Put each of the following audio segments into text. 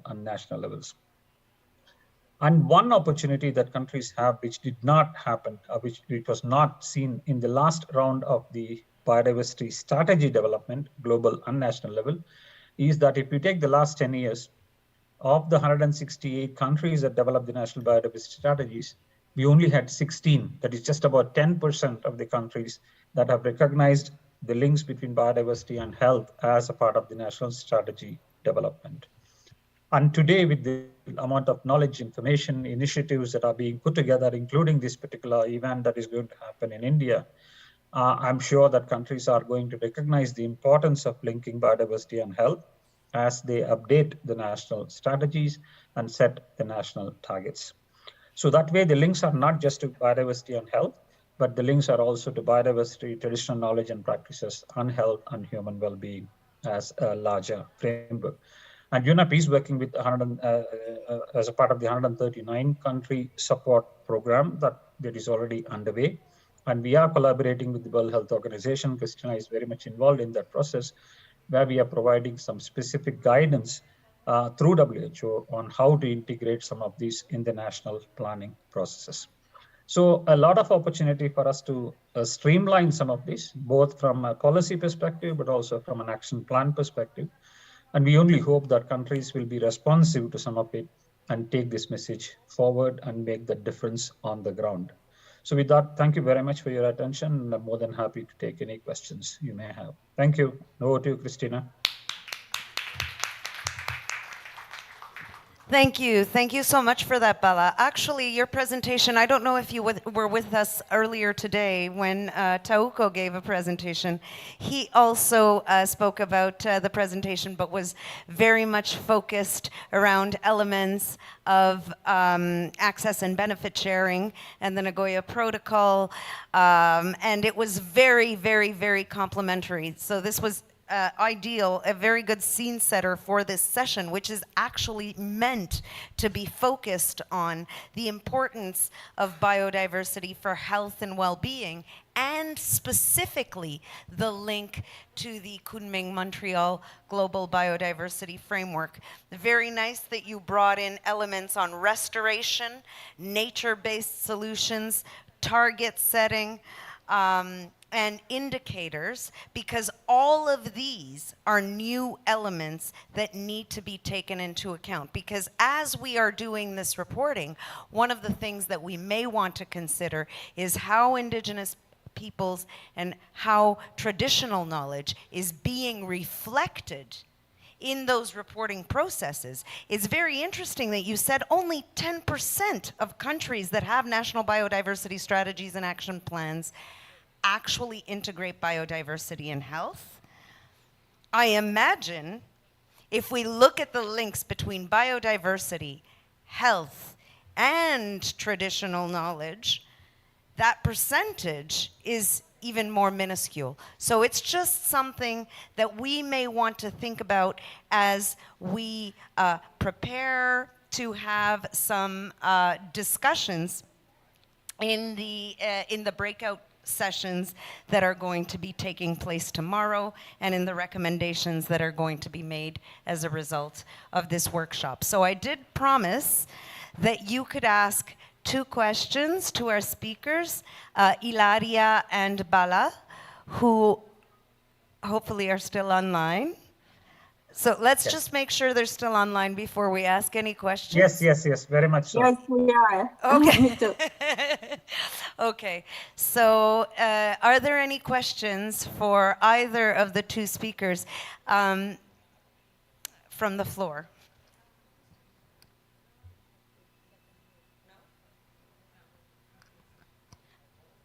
and national levels. And one opportunity that countries have, which did not happen, which it was not seen in the last round of the biodiversity strategy development, global and national level, is that if you take the last 10 years, of the 168 countries that developed the national biodiversity strategies, we only had 16, that is just about 10% of the countries that have recognized the links between biodiversity and health as a part of the national strategy development. And today, with the amount of knowledge, information, initiatives that are being put together, including this particular event that is going to happen in India, I'm sure that countries are going to recognize the importance of linking biodiversity and health as they update the national strategies and set the national targets. So that way, the links are not just to biodiversity and health, but the links are also to biodiversity, traditional knowledge and practices, and health and human well-being as a larger framework. And UNEP is working with 100, as a part of the 139 country support program that is already underway. And we are collaborating with the World Health Organization. Christina is very much involved in that process, where we are providing some specific guidance through WHO on how to integrate some of these in the national planning processes. So a lot of opportunity for us to streamline some of this, both from a policy perspective, but also from an action plan perspective. And we only hope that countries will be responsive to some of it and take this message forward and make the difference on the ground. So with that, thank you very much for your attention. And I'm more than happy to take any questions you may have. Thank you. Over to you, Christina. Thank you. Thank you so much for that, Bala. Actually, your presentation, I don't know if you were with us earlier today when Tauko gave a presentation. He also spoke about the presentation, but was very much focused around elements of access and benefit sharing and the Nagoya Protocol. And it was very, very, very complimentary. So this was ideal, a very good scene setter for this session, which is actually meant to be focused on the importance of biodiversity for health and well-being, and specifically the link to the Kunming-Montreal Global Biodiversity Framework. Very nice that you brought in elements on restoration, nature-based solutions, target setting, and indicators, because all of these are new elements that need to be taken into account. Because as we are doing this reporting, one of the things that we may want to consider is how Indigenous peoples and how traditional knowledge is being reflected in those reporting processes. It's very interesting that you said only 10% of countries that have national biodiversity strategies and action plans actually integrate biodiversity and health. I imagine if we look at the links between biodiversity, health, and traditional knowledge, that percentage is even more minuscule. So it's just something that we may want to think about as we prepare to have some discussions in the breakout sessions that are going to be taking place tomorrow, and in the recommendations that are going to be made as a result of this workshop. So I did promise that you could ask 2 questions to our speakers, Ilaria and Bala, who hopefully are still online. So let's just make sure they're still online before we ask any questions. Yes, very much so. Yes, we are. Okay. Me too. Okay, so are there any questions for either of the 2 speakers from the floor?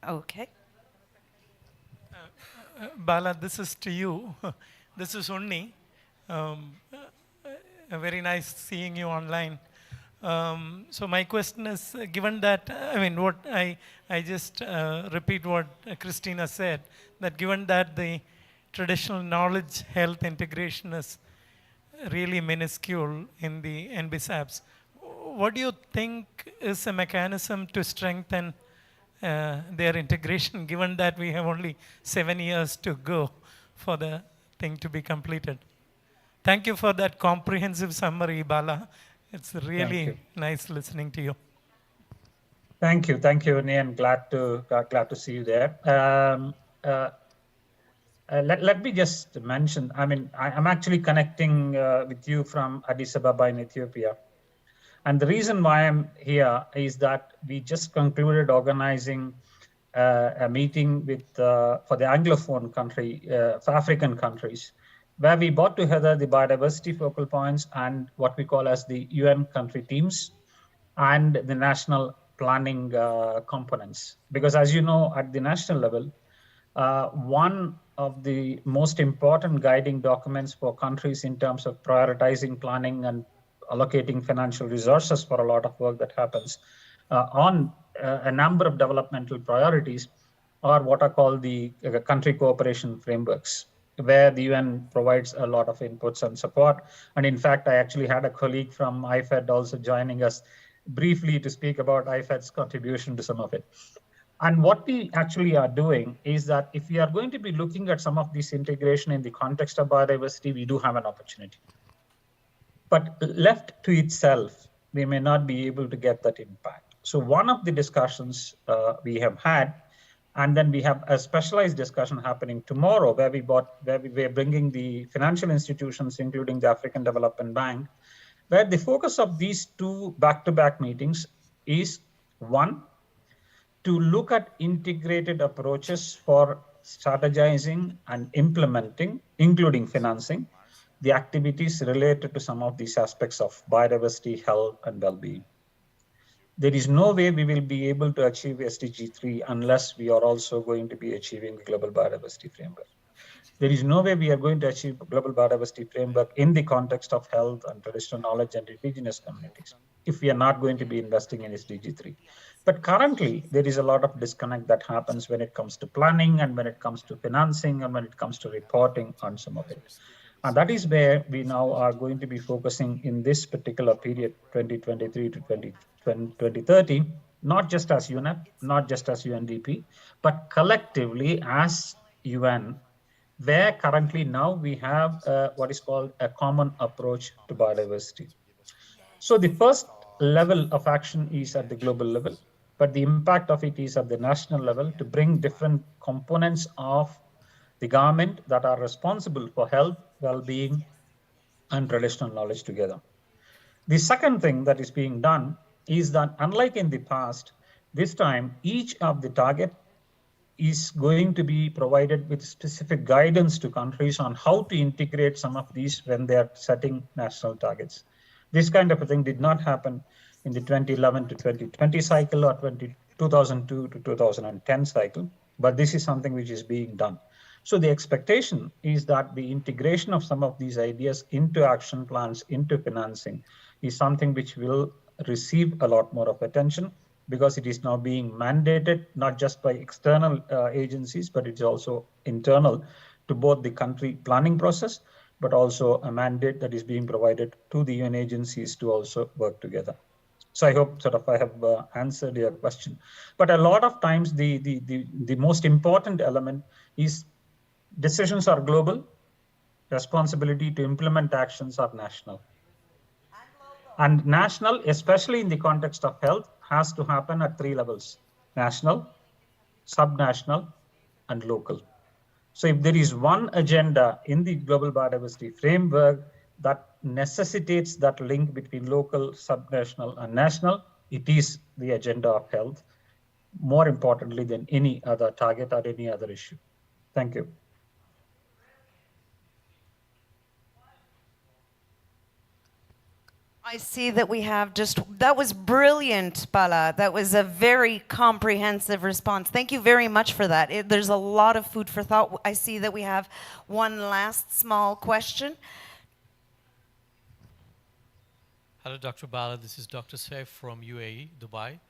Okay. Bala, this is to you. This is Unni. Very nice seeing you online. So my question is, given that, what I just repeat what Christina said, that given that the traditional knowledge health integration is really minuscule in the NBSAPs, what do you think is a mechanism to strengthen their integration, given that we have only 7 years to go for the thing to be completed? Thank you for that comprehensive summary, Bala. It's really nice listening to you. Thank you, Nian. Glad to see you there. Let me just mention. I mean, I'm actually connecting with you from Addis Ababa in Ethiopia, and the reason why I'm here is that we just concluded organizing a meeting with for the Anglophone country, for African countries, where we brought together the biodiversity focal points and what we call as the UN country teams and the national planning components. Because as you know, at the national level, one of the most important guiding documents for countries in terms of prioritizing, planning, and allocating financial resources for a lot of work that happens on a number of developmental priorities are what are called the country cooperation frameworks, where the UN provides a lot of inputs and support. And in fact, I actually had a colleague from IFED also joining us briefly to speak about IFED's contribution to some of it. And what we actually are doing is that if we are going to be looking at some of this integration in the context of biodiversity, we do have an opportunity. But left to itself, we may not be able to get that impact. So one of the discussions we have had, and then we have a specialized discussion happening tomorrow where we're bringing the financial institutions, including the African Development Bank, where the focus of these two back-to-back meetings is one, to look at integrated approaches for strategizing and implementing, including financing, the activities related to some of these aspects of biodiversity, health, and well-being. There is no way we will be able to achieve SDG 3 unless we are also going to be achieving the Global Biodiversity Framework. There is no way we are going to achieve Global Biodiversity Framework in the context of health and traditional knowledge and indigenous communities if we are not going to be investing in SDG 3. But currently, there is a lot of disconnect that happens when it comes to planning and when it comes to financing and when it comes to reporting on some of it. And that is where we now are going to be focusing in this particular period, 2023 to 2030, not just as UNEP, not just as UNDP, but collectively as UN, where currently now we have what is called a common approach to biodiversity. So the first level of action is at the global level, but the impact of it is at the national level to bring different components of the government that are responsible for health, well-being, and traditional knowledge together. The second thing that is being done is that, unlike in the past, this time each of the target is going to be provided with specific guidance to countries on how to integrate some of these when they are setting national targets. This kind of a thing did not happen in the 2011 to 2020 cycle or 2002 to 2010 cycle, but this is something which is being done. So the expectation is that the integration of some of these ideas into action plans, into financing, is something which will receive a lot more of attention because it is now being mandated, not just by external agencies, but it's also internal to both the country planning process, but also a mandate that is being provided to the UN agencies to also work together. So I hope I have answered your question. But a lot of times the most important element is decisions are global, responsibility to implement actions are national. And national, especially in the context of health, has to happen at three levels: national, subnational, and local. So if there is one agenda in the global biodiversity framework that necessitates that link between local, subnational, and national, it is the agenda of health, more importantly than any other target or any other issue. Thank you. I see that we have that was brilliant, Bala. That was a very comprehensive response. Thank you very much for that. There's a lot of food for thought. I see that we have one last small question. Hello, Dr. Bala. This is Dr. Saif from UAE, Dubai.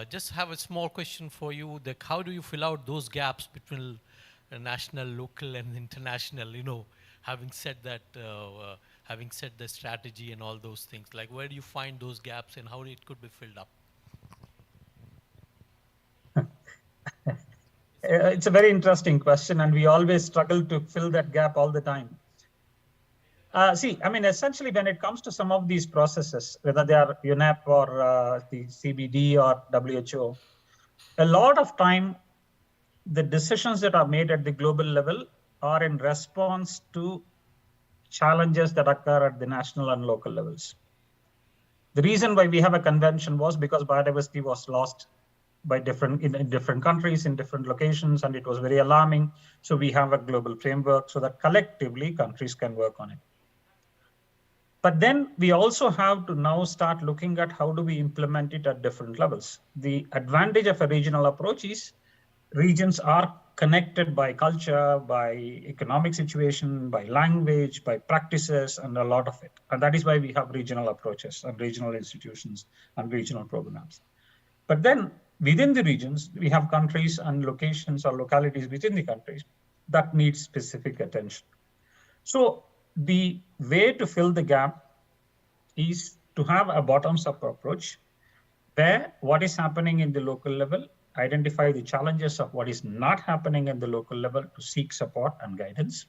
Just have a small question for you. How do you fill out those gaps between national, local, and international? You know, having said that, having set the strategy and all those things, like where do you find those gaps and how it could be filled up? It's a very interesting question, and we always struggle to fill that gap all the time. See, I mean, essentially, when it comes to some of these processes, whether they are UNEP or the CBD or WHO, a lot of time, the decisions that are made at the global level are in response to challenges that occur at the national and local levels. The reason why we have a convention was because biodiversity was lost by in different countries, in different locations, and it was very alarming. So we have a global framework so that collectively countries can work on it. But then we also have to now start looking at how do we implement it at different levels. The advantage of a regional approach is regions are connected by culture, by economic situation, by language, by practices, and a lot of it. And that is why we have regional approaches and regional institutions and regional programs. But then within the regions, we have countries and locations or localities within the countries that need specific attention. So the way to fill the gap is to have a bottoms-up approach where what is happening in the local level, identify the challenges of what is not happening in the local level to seek support and guidance.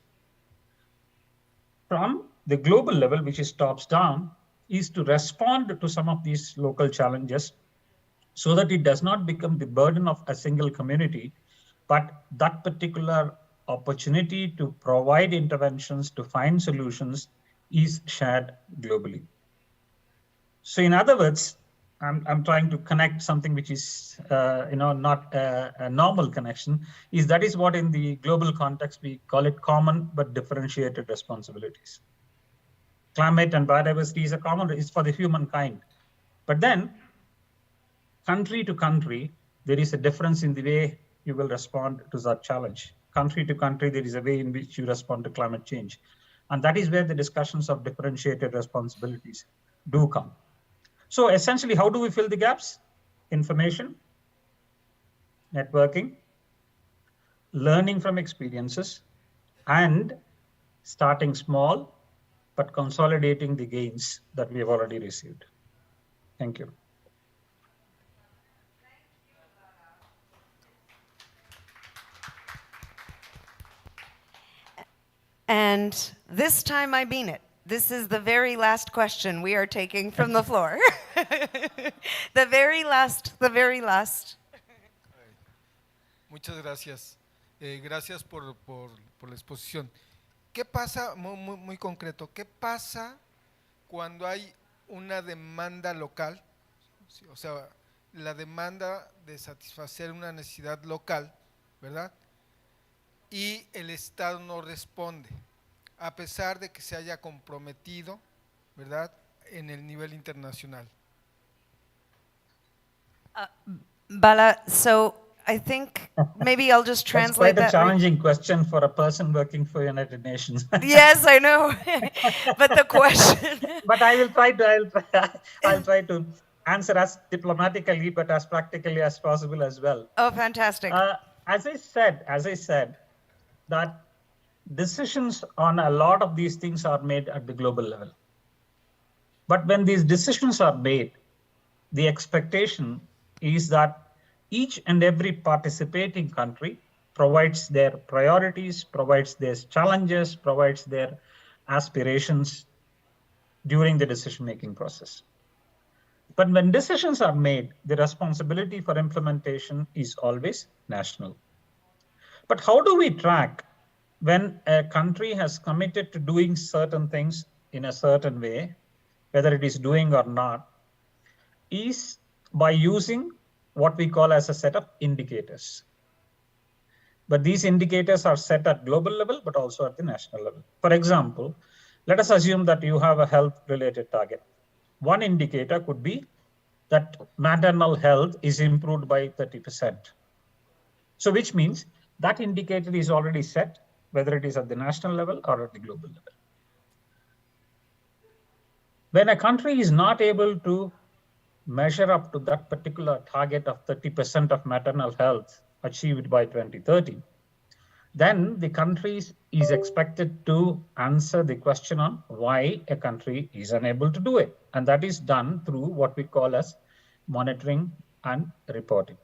From the global level, which is tops down, is to respond to some of these local challenges so that it does not become the burden of a single community, but that particular opportunity to provide interventions, to find solutions is shared globally. So in other words, I'm trying to connect something which is not a normal connection, that is what in the global context we call it common but differentiated responsibilities. Climate and biodiversity is a common, it's for the humankind. But then country to country, there is a difference in the way you will respond to that challenge. Country to country, there is a way in which you respond to climate change. And that is where the discussions of differentiated responsibilities do come. So essentially, how do we fill the gaps? Information, networking, learning from experiences, and starting small, but consolidating the gains that we have already received. Thank you. And this time I mean it. This is the very last question we are taking from the floor. The very last. Muchas gracias. Gracias por la exposición. ¿Qué pasa, muy concreto, qué pasa cuando hay una demanda local? O sea, la demanda de satisfacer una necesidad local, ¿verdad? Y el Estado no responde, a pesar de que se haya comprometido, ¿verdad?, en el nivel internacional. Bala, so I think maybe I'll just translate that. That's quite a challenging question for a person working for United Nations. Yes, I know. But the question. But I'll try to answer as diplomatically, but as practically as possible as well. Oh, fantastic. As I said, that decisions on a lot of these things are made at the global level. But when these decisions are made, the expectation is that each and every participating country provides their priorities, provides their challenges, provides their aspirations during the decision-making process. But when decisions are made, the responsibility for implementation is always national. But how do we track when a country has committed to doing certain things in a certain way, whether it is doing or not, is by using what we call as a set of indicators. But these indicators are set at global level, but also at the national level. For example, let us assume that you have a health-related target. One indicator could be that maternal health is improved by 30%. So which means that indicator is already set, whether it is at the national level or at the global level. When a country is not able to measure up to that particular target of 30% of maternal health achieved by 2030, then the country is expected to answer the question on why a country is unable to do it. And that is done through what we call as monitoring and reporting.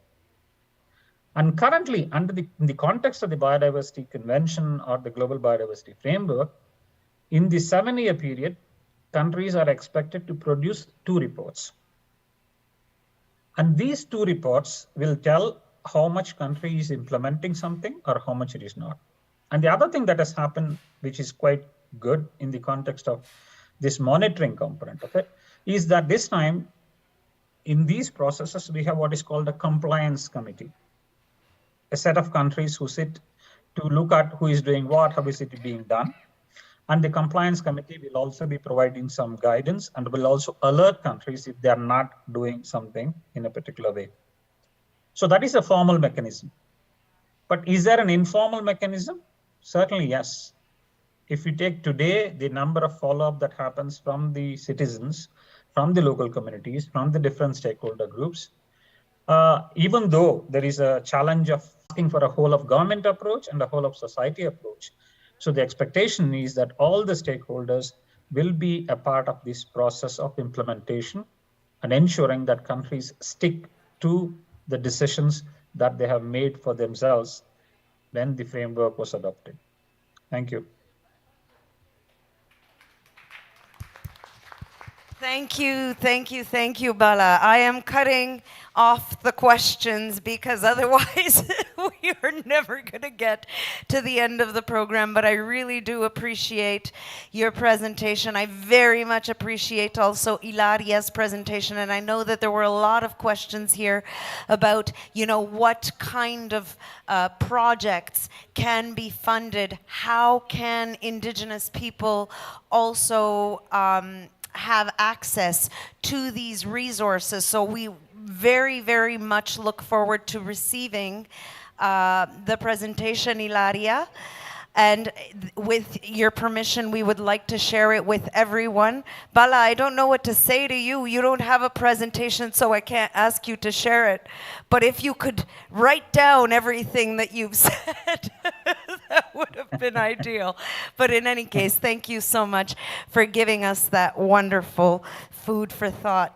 And currently, in the context of the Biodiversity Convention or the Global Biodiversity Framework, In the 7-year period, countries are expected to produce 2 reports. And these 2 reports will tell how much country is implementing something or how much it is not. And the other thing that has happened, which is quite good in the context of this monitoring component of it, is that this time in these processes, we have what is called a compliance committee, a set of countries who sit to look at who is doing what, how is it being done. And the compliance committee will also be providing some guidance and will also alert countries if they are not doing something in a particular way. So that is a formal mechanism. But is there an informal mechanism? Certainly, yes. If you take today, the number of follow-up that happens from the citizens, from the local communities, from the different stakeholder groups, even though there is a challenge of asking for a whole of government approach and a whole of society approach, so the expectation is that all the stakeholders will be a part of this process of implementation and ensuring that countries stick to the decisions that they have made for themselves when the framework was adopted. Thank you. Thank you, thank you, thank you, Bala. I am cutting off the questions because otherwise we are never going to get to the end of the program, but I really do appreciate your presentation. I very much appreciate also Ilaria's presentation, and I know that there were a lot of questions here about, you know, what kind of projects can be funded, how can Indigenous people also have access to these resources. So we very, very much look forward to receiving the presentation, Ilaria. And with your permission, we would like to share it with everyone. Bala, I don't know what to say to you. You don't have a presentation, so I can't ask you to share it. But if you could write down everything that you've said, that would have been ideal. But in any case, thank you so much for giving us that wonderful food for thought.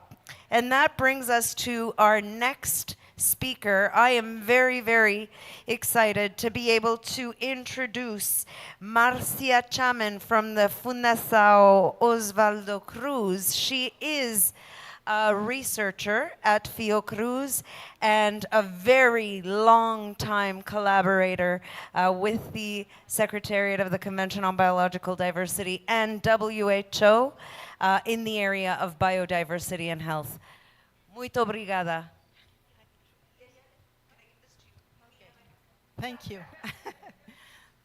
And that brings us to our next speaker. I am very, very excited to be able to introduce Marcia Chaman from the Fundação Osvaldo Cruz. She is a researcher at Fiocruz and a very long-time collaborator with the Secretariat of the Convention on Biological Diversity and WHO in the area of biodiversity and health. Muito obrigada. Thank you.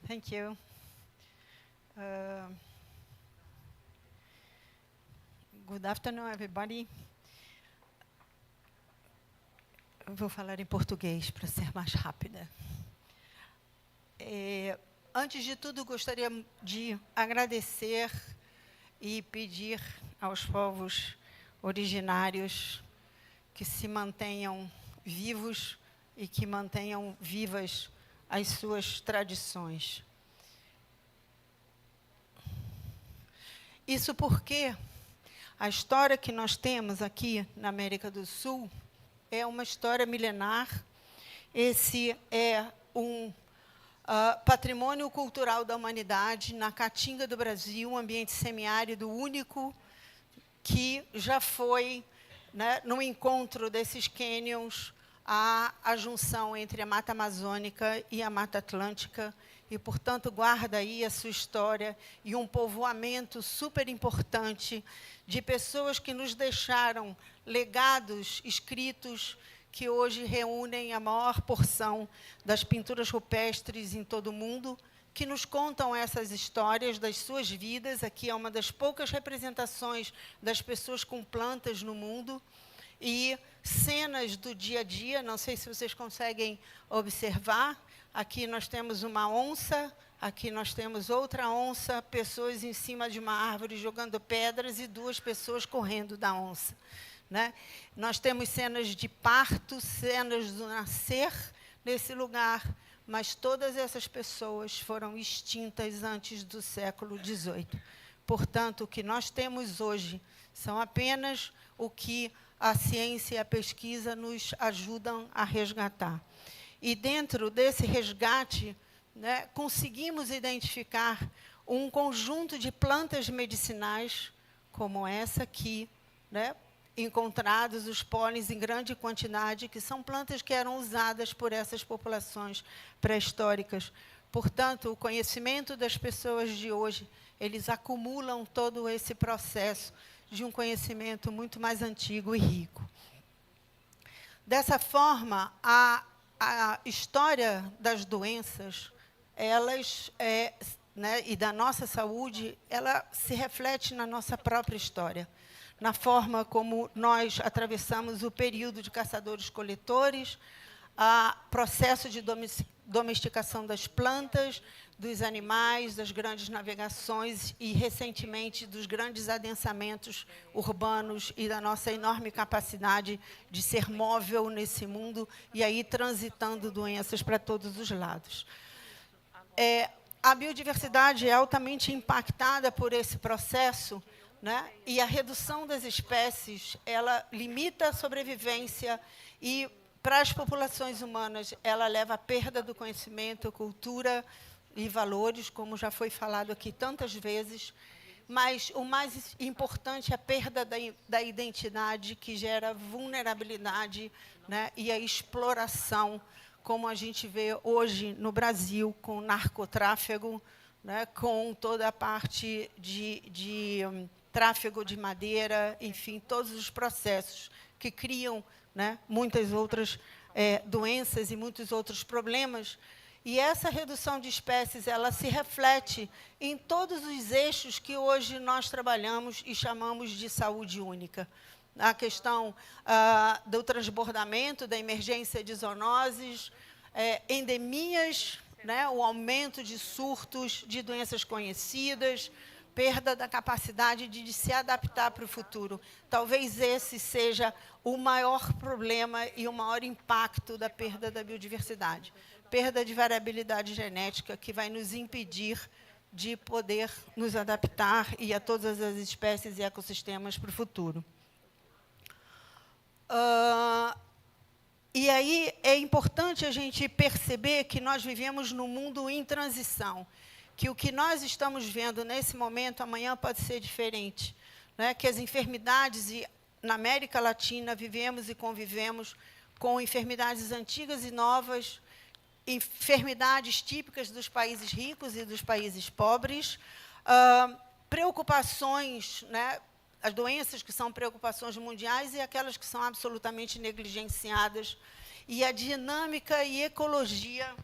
Thank you. Good afternoon, everybody. Eu vou falar em português para ser mais rápida. Antes de tudo, gostaria de agradecer e pedir aos povos originários que se mantenham vivos e que mantenham vivas as suas tradições. Isso porque a história que nós temos aqui na América do Sul é uma história milenar. Esse é um patrimônio cultural da humanidade na Caatinga do Brasil, um ambiente semiárido único que já foi, né, no encontro desses cânions, a junção entre a Mata Amazônica e a Mata Atlântica, e, portanto, guarda aí a sua história e um povoamento super importante de pessoas que nos deixaram legados escritos que hoje reúnem a maior porção das pinturas rupestres em todo o mundo, que nos contam essas histórias das suas vidas. Aqui é uma das poucas representações das pessoas com plantas no mundo, e cenas do dia a dia. Não sei se vocês conseguem observar. Aqui nós temos uma onça, aqui nós temos outra onça, pessoas em cima de uma árvore jogando pedras e 2 pessoas correndo da onça, né? Nós temos cenas de parto, cenas do nascer nesse lugar, mas todas essas pessoas foram extintas antes do século XVIII. Portanto, o que nós temos hoje são apenas o que a ciência e a pesquisa nos ajudam a resgatar. E dentro desse resgate, né, conseguimos identificar um conjunto de plantas medicinais, como essa aqui, né, encontrados os pólenes em grande quantidade, que são plantas que eram usadas por essas populações pré-históricas. Portanto, o conhecimento das pessoas de hoje, eles acumulam todo esse processo de um conhecimento muito mais antigo e rico. Dessa forma, a história das doenças, elas, né, e da nossa saúde, ela se reflete na nossa própria história, na forma como nós atravessamos o período de caçadores-coletores, o processo de domesticação das plantas, dos animais, das grandes navegações e, recentemente, dos grandes adensamentos urbanos e da nossa enorme capacidade de ser móvel nesse mundo e aí transitando doenças para todos os lados. A biodiversidade é altamente impactada por esse processo, né? E a redução das espécies, ela limita a sobrevivência e, para as populações humanas, ela leva à perda do conhecimento, cultura e valores, como já foi falado aqui tantas vezes, mas o mais importante é a perda da identidade, que gera vulnerabilidade, né? E a exploração, como a gente vê hoje no Brasil, com o narcotráfego, né? Com toda a parte de tráfego de madeira, enfim, todos os processos que criam, né, muitas outras doenças e muitos outros problemas. E essa redução de espécies, ela se reflete em todos os eixos que hoje nós trabalhamos e chamamos de saúde única. A questão do transbordamento, da emergência de zoonoses, endemias, né, o aumento de surtos de doenças conhecidas, perda da capacidade de se adaptar para o futuro. Talvez esse seja o maior problema e o maior impacto da perda da biodiversidade. Perda de variabilidade genética, que vai nos impedir de poder nos adaptar e a todas as espécies e ecossistemas para o futuro. E aí é importante a gente perceber que nós vivemos num mundo em transição, que o que nós estamos vendo nesse momento, amanhã pode ser diferente, né? Que as enfermidades, e na América Latina vivemos e convivemos com enfermidades antigas e novas, enfermidades típicas dos países ricos e dos países pobres, preocupações, né? As doenças que são preocupações mundiais e aquelas que são absolutamente negligenciadas, e a dinâmica e ecologia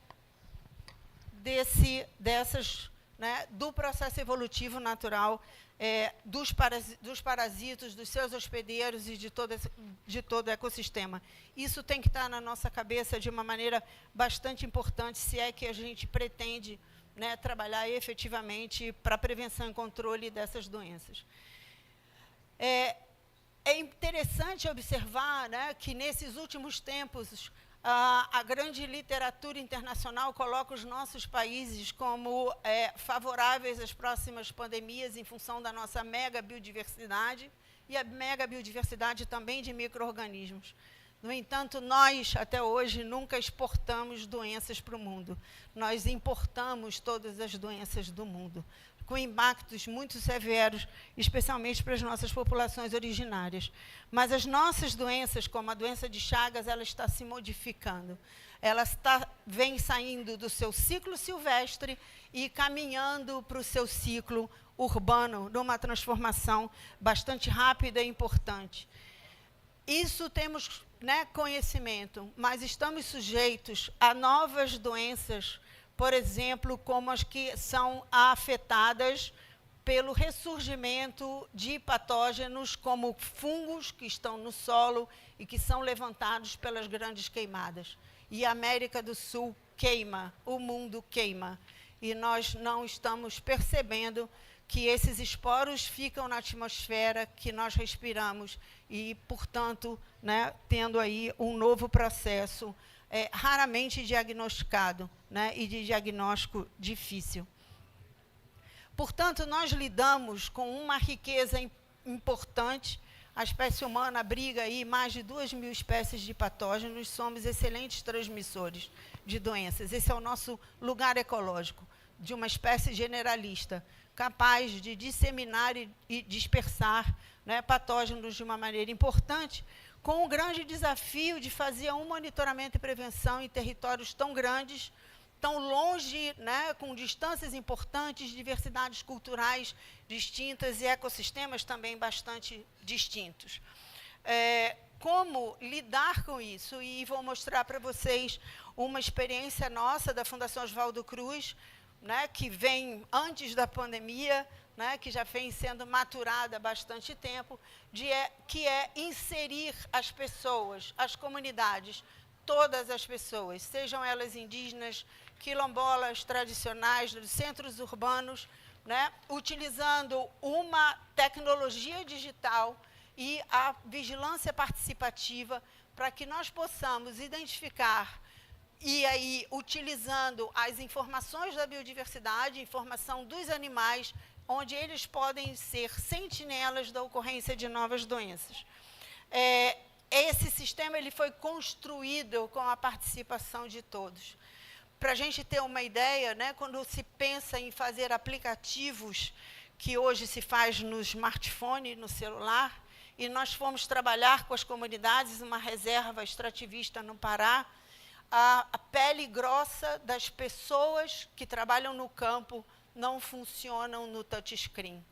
né, do processo evolutivo natural, dos parasitos, dos seus hospedeiros e de todo o ecossistema. Isso tem que estar na nossa cabeça de uma maneira bastante importante, se é que a gente pretende, né, trabalhar efetivamente para a prevenção e controle dessas doenças. É interessante observar, né, que, nesses últimos tempos, a grande literatura internacional coloca os nossos países como favoráveis às próximas pandemias em função da nossa mega biodiversidade e a mega biodiversidade também de micro-organismos. No entanto, nós, até hoje, nunca exportamos doenças para o mundo. Nós importamos todas as doenças do mundo, com impactos muito severos, especialmente para as nossas populações originárias. Mas as nossas doenças, como a doença de Chagas, ela está se modificando. Ela vem saindo do seu ciclo silvestre e caminhando para o seu ciclo urbano, numa transformação bastante rápida e importante. Isso temos, né, conhecimento, mas estamos sujeitos a novas doenças, por exemplo, como as que são afetadas pelo ressurgimento de patógenos como fungos que estão no solo e que são levantados pelas grandes queimadas. E a América do Sul queima, o mundo queima. E nós não estamos percebendo que esses esporos ficam na atmosfera que nós respiramos e, portanto, né, tendo aí um novo processo raramente diagnosticado, né, e de diagnóstico difícil. Portanto, nós lidamos com uma riqueza importante. A espécie humana abriga aí mais de 2.000 espécies de patógenos, somos excelentes transmissores de doenças. Esse é o nosso lugar ecológico, de uma espécie generalista, capaz de disseminar e dispersar, né, patógenos de uma maneira importante, com o grande desafio de fazer um monitoramento e prevenção em territórios tão grandes, tão longe, né, com distâncias importantes, diversidades culturais distintas e ecossistemas também bastante distintos. Como lidar com isso? E vou mostrar para vocês uma experiência nossa da Fundação Oswaldo Cruz, né, que vem antes da pandemia, né, que já vem sendo maturada há bastante tempo, que é inserir as pessoas, as comunidades, todas as pessoas, sejam elas indígenas, quilombolas, tradicionais, dos centros urbanos, né, utilizando uma tecnologia digital e a vigilância participativa para que nós possamos identificar e aí utilizando as informações da biodiversidade, informação dos animais, onde eles podem ser sentinelas da ocorrência de novas doenças. Esse sistema ele foi construído com a participação de todos. Para a gente ter uma ideia, né, quando se pensa em fazer aplicativos, que hoje se faz no smartphone, no celular, e nós fomos trabalhar com as comunidades, uma reserva extrativista no Pará, a pele grossa das pessoas que trabalham no campo não funcionam no touchscreen.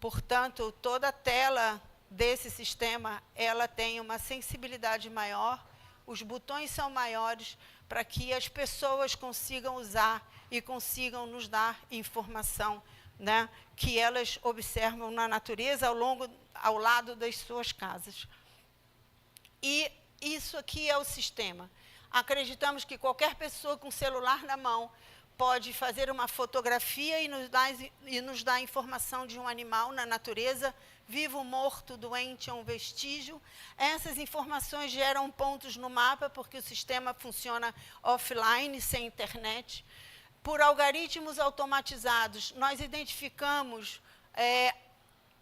Portanto, toda a tela desse sistema, ela tem uma sensibilidade maior, os botões são maiores, para que as pessoas consigam usar e consigam nos dar informação, né, que elas observam na natureza ao lado das suas casas. E isso aqui é o sistema. Acreditamos que qualquer pessoa com celular na mão pode fazer uma fotografia e nos dar informação de um animal na natureza, vivo, morto, doente, um vestígio. Essas informações geram pontos no mapa, porque o sistema funciona offline, sem internet. Por algoritmos automatizados, nós identificamos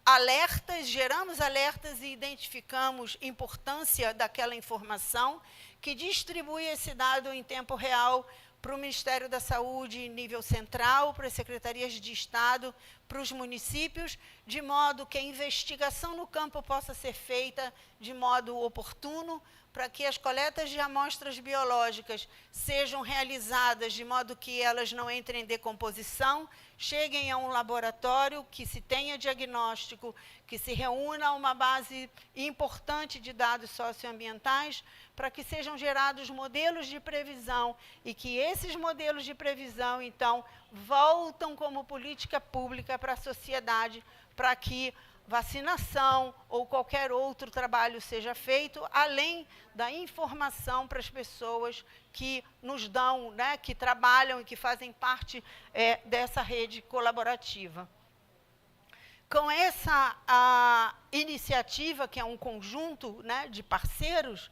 alertas, geramos alertas e identificamos a importância daquela informação, que distribui esse dado em tempo real para o Ministério da Saúde em nível central, para as secretarias de Estado, para os municípios, de modo que a investigação no campo possa ser feita de modo oportuno, para que as coletas de amostras biológicas sejam realizadas de modo que elas não entrem em decomposição, cheguem a um laboratório, que se tenha diagnóstico, que se reúna uma base importante de dados socioambientais, para que sejam gerados modelos de previsão e que esses modelos de previsão, então, voltam como política pública para a sociedade, para que vacinação ou qualquer outro trabalho seja feito, além da informação para as pessoas que nos dão, né, que trabalham e que fazem parte dessa rede colaborativa. Com essa iniciativa, que é um conjunto, né, de parceiros,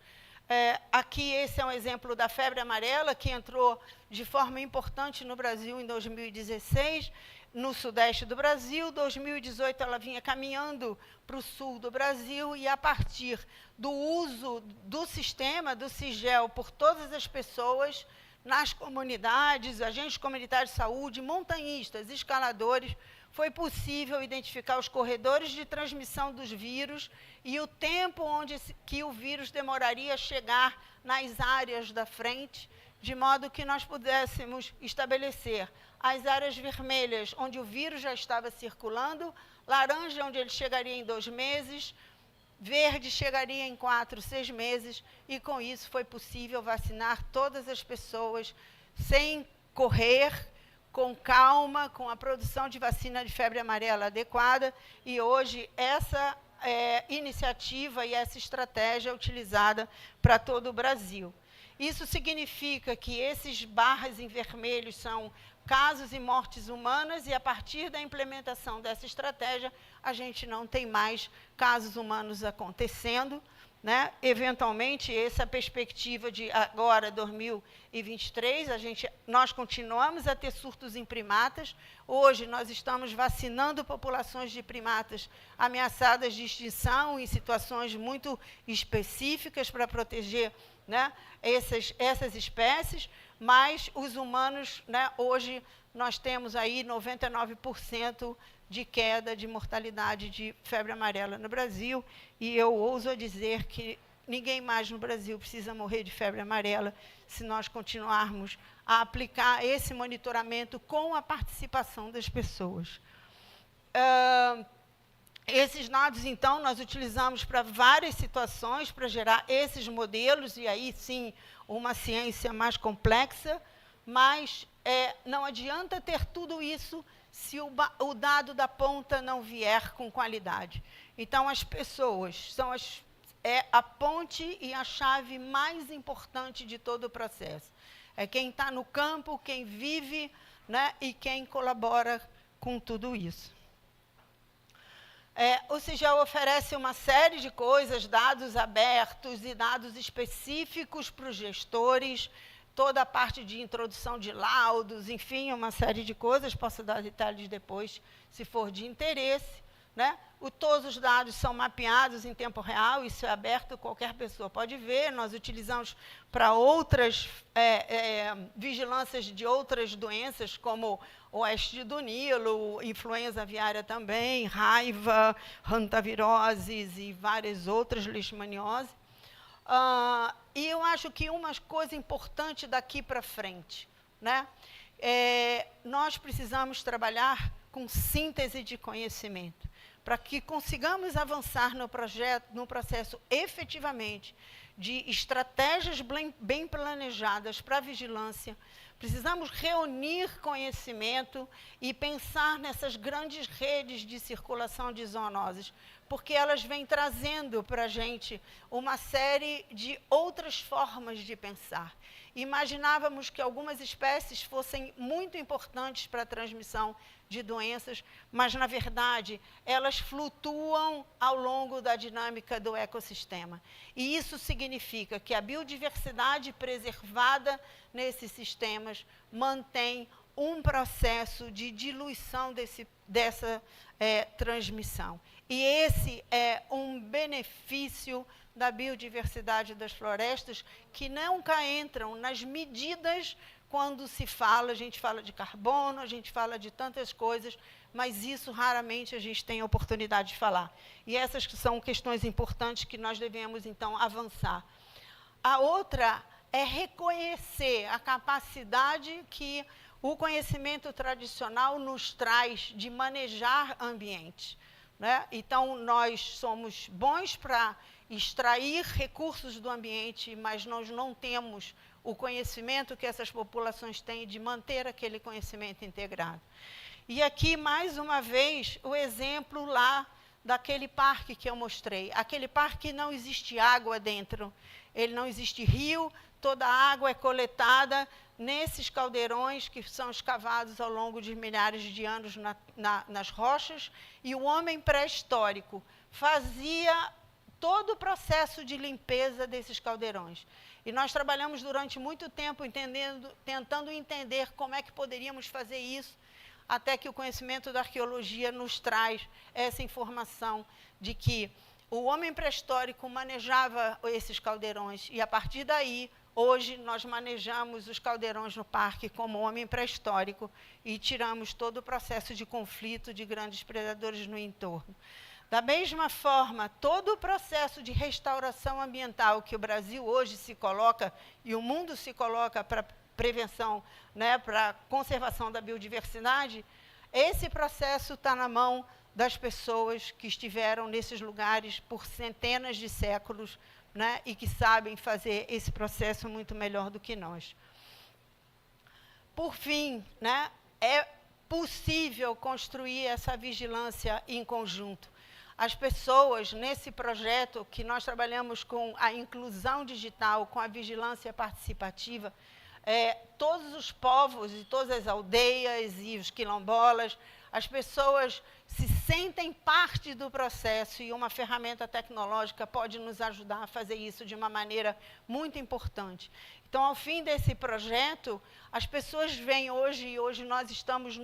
aqui esse é um exemplo da febre amarela, que entrou de forma importante no Brasil em 2016, no sudeste do Brasil. 2018 ela vinha caminhando para o sul do Brasil, e a partir do uso do sistema, do CIGEL, por todas as pessoas, nas comunidades, agentes comunitários de saúde, montanhistas, escaladores, foi possível identificar os corredores de transmissão dos vírus e o tempo que o vírus demoraria a chegar nas áreas da frente, de modo que nós pudéssemos estabelecer as áreas vermelhas, onde o vírus já estava circulando, laranja, onde ele chegaria em 2 meses, verde chegaria em 4, 6 meses, e com isso foi possível vacinar todas as pessoas sem correr, com calma, com a produção de vacina de febre amarela adequada, e hoje essa iniciativa e essa estratégia é utilizada para todo o Brasil. Isso significa que esses barras em vermelho são casos e mortes humanas, e a partir da implementação dessa estratégia, a gente não tem mais casos humanos acontecendo, né? Eventualmente, essa perspectiva de agora, 2023, nós continuamos a ter surtos em primatas. Hoje, nós estamos vacinando populações de primatas ameaçadas de extinção em situações muito específicas para proteger, né, essas espécies, mas os humanos, né, hoje nós temos aí 99% de queda de mortalidade de febre amarela no Brasil, e eu ouso dizer que ninguém mais no Brasil precisa morrer de febre amarela se nós continuarmos a aplicar esse monitoramento com a participação das pessoas. Esses dados, então, nós utilizamos para várias situações, para gerar esses modelos, e aí sim, uma ciência mais complexa, mas não adianta ter tudo isso se o dado da ponta não vier com qualidade. Então, as pessoas são a ponte e a chave mais importante de todo o processo. É quem está no campo, quem vive, né, e quem colabora com tudo isso. O CIGEL oferece uma série de coisas, dados abertos e dados específicos para os gestores, toda a parte de introdução de laudos, enfim, uma série de coisas, posso dar detalhes depois, se for de interesse, né? Todos os dados são mapeados em tempo real, isso é aberto, qualquer pessoa pode ver. Nós utilizamos para outras vigilâncias de outras doenças, como oeste do Nilo, influenza aviária também, raiva, hantaviroses e várias outras, leishmaniose. E eu acho que uma coisa importante daqui para frente, né, nós precisamos trabalhar com síntese de conhecimento, para que consigamos avançar no processo efetivamente de estratégias bem planejadas para a vigilância. Precisamos reunir conhecimento e pensar nessas grandes redes de circulação de zoonoses, porque elas vêm trazendo para a gente uma série de outras formas de pensar. Imaginávamos que algumas espécies fossem muito importantes para a transmissão de doenças, mas, na verdade, elas flutuam ao longo da dinâmica do ecossistema. E isso significa que a biodiversidade preservada nesses sistemas mantém um processo de diluição dessa transmissão. E esse é um benefício da biodiversidade das florestas que nunca entram nas medidas quando se fala, a gente fala de carbono, a gente fala de tantas coisas, mas isso raramente a gente tem a oportunidade de falar. E essas são questões importantes que nós devemos, então, avançar. A outra é reconhecer a capacidade que o conhecimento tradicional nos traz de manejar ambientes, né? Então, nós somos bons para extrair recursos do ambiente, mas nós não temos o conhecimento que essas populações têm de manter aquele conhecimento integrado. E aqui, mais uma vez, o exemplo lá daquele parque que eu mostrei. Aquele parque não existe água dentro, ele não existe rio, toda a água é coletada nesses caldeirões que são escavados ao longo de milhares de anos nas rochas, e o homem pré-histórico fazia todo o processo de limpeza desses caldeirões. E nós trabalhamos durante muito tempo tentando entender como é que poderíamos fazer isso, até que o conhecimento da arqueologia nos traz essa informação de que o homem pré-histórico manejava esses caldeirões, e a partir daí, hoje, nós manejamos os caldeirões no parque como homem pré-histórico e tiramos todo o processo de conflito de grandes predadores no entorno. Da mesma forma, todo o processo de restauração ambiental que o Brasil hoje se coloca, e o mundo se coloca para prevenção, né, para conservação da biodiversidade, esse processo está na mão das pessoas que estiveram nesses lugares por centenas de séculos, né, e que sabem fazer esse processo muito melhor do que nós. Por fim, né, é possível construir essa vigilância em conjunto. As pessoas, nesse projeto que nós trabalhamos com a inclusão digital, com a vigilância participativa, todos os povos e todas as aldeias e os quilombolas, as pessoas se sentem parte do processo, e uma ferramenta tecnológica pode nos ajudar a fazer isso de uma maneira muito importante. Então, ao fim desse projeto, as pessoas vêm hoje, e hoje nós estamos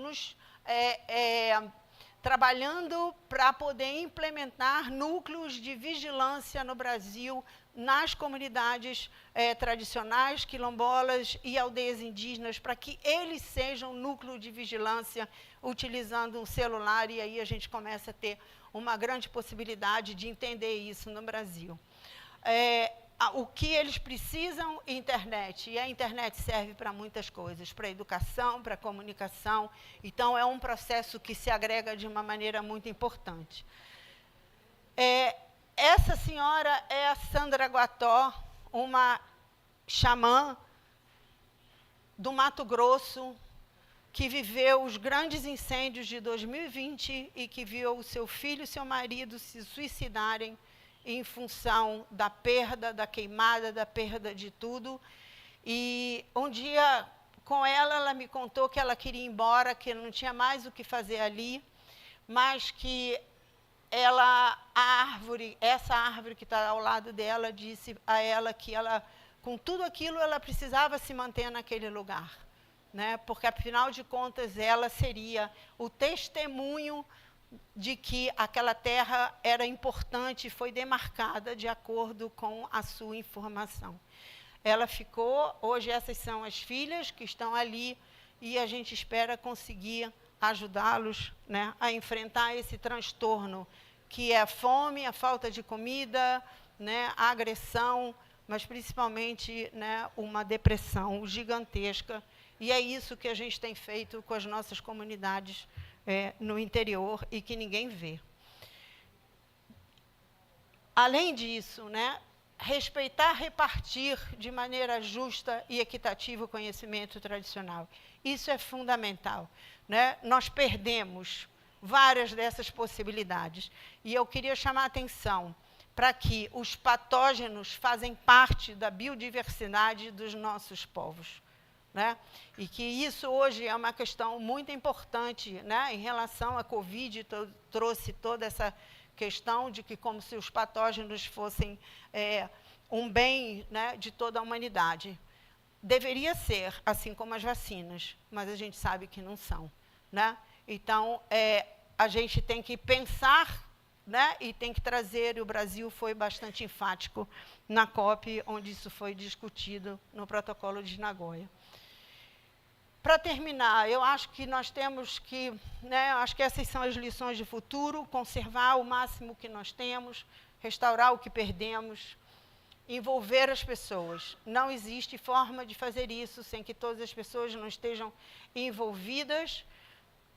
trabalhando para poder implementar núcleos de vigilância no Brasil, nas comunidades tradicionais, quilombolas e aldeias indígenas, para que eles sejam núcleo de vigilância, utilizando um celular, e aí a gente começa a ter uma grande possibilidade de entender isso no Brasil. O que eles precisam, internet, e a internet serve para muitas coisas, para educação, para comunicação, então é um processo que se agrega de uma maneira muito importante. Essa senhora é a Sandra Guató, uma xamã do Mato Grosso, que viveu os grandes incêndios de 2020 e que viu o seu filho e seu marido se suicidarem em função da perda, da queimada, da perda de tudo. E um dia, com ela me contou que ela queria ir embora, que não tinha mais o que fazer ali, mas que essa árvore que está ao lado dela, disse a ela que ela, com tudo aquilo, ela precisava se manter naquele lugar, né? Porque, afinal de contas, ela seria o testemunho de que aquela terra era importante e foi demarcada de acordo com a sua informação. Ela ficou, hoje essas são as filhas que estão ali, e a gente espera conseguir ajudá-los, né, a enfrentar esse transtorno, que é a fome, a falta de comida, né, a agressão, mas principalmente, né, uma depressão gigantesca. E é isso que a gente tem feito com as nossas comunidades no interior e que ninguém vê. Além disso, né, respeitar, repartir de maneira justa e equitativa o conhecimento tradicional. Isso é fundamental, né? Nós perdemos várias dessas possibilidades. E eu queria chamar a atenção para que os patógenos fazem parte da biodiversidade dos nossos povos, né? E que isso hoje é uma questão muito importante, né? Em relação à Covid, trouxe toda essa questão de que como se os patógenos fossem um bem, né, de toda a humanidade. Deveria ser, assim como as vacinas, mas a gente sabe que não são, né? Então, a gente tem que pensar, né, e tem que trazer, e o Brasil foi bastante enfático na COP, onde isso foi discutido no protocolo de Nagoya. Para terminar, eu acho que nós temos que, né, acho que essas são as lições de futuro, conservar o máximo que nós temos, restaurar o que perdemos, envolver as pessoas. Não existe forma de fazer isso sem que todas as pessoas não estejam envolvidas,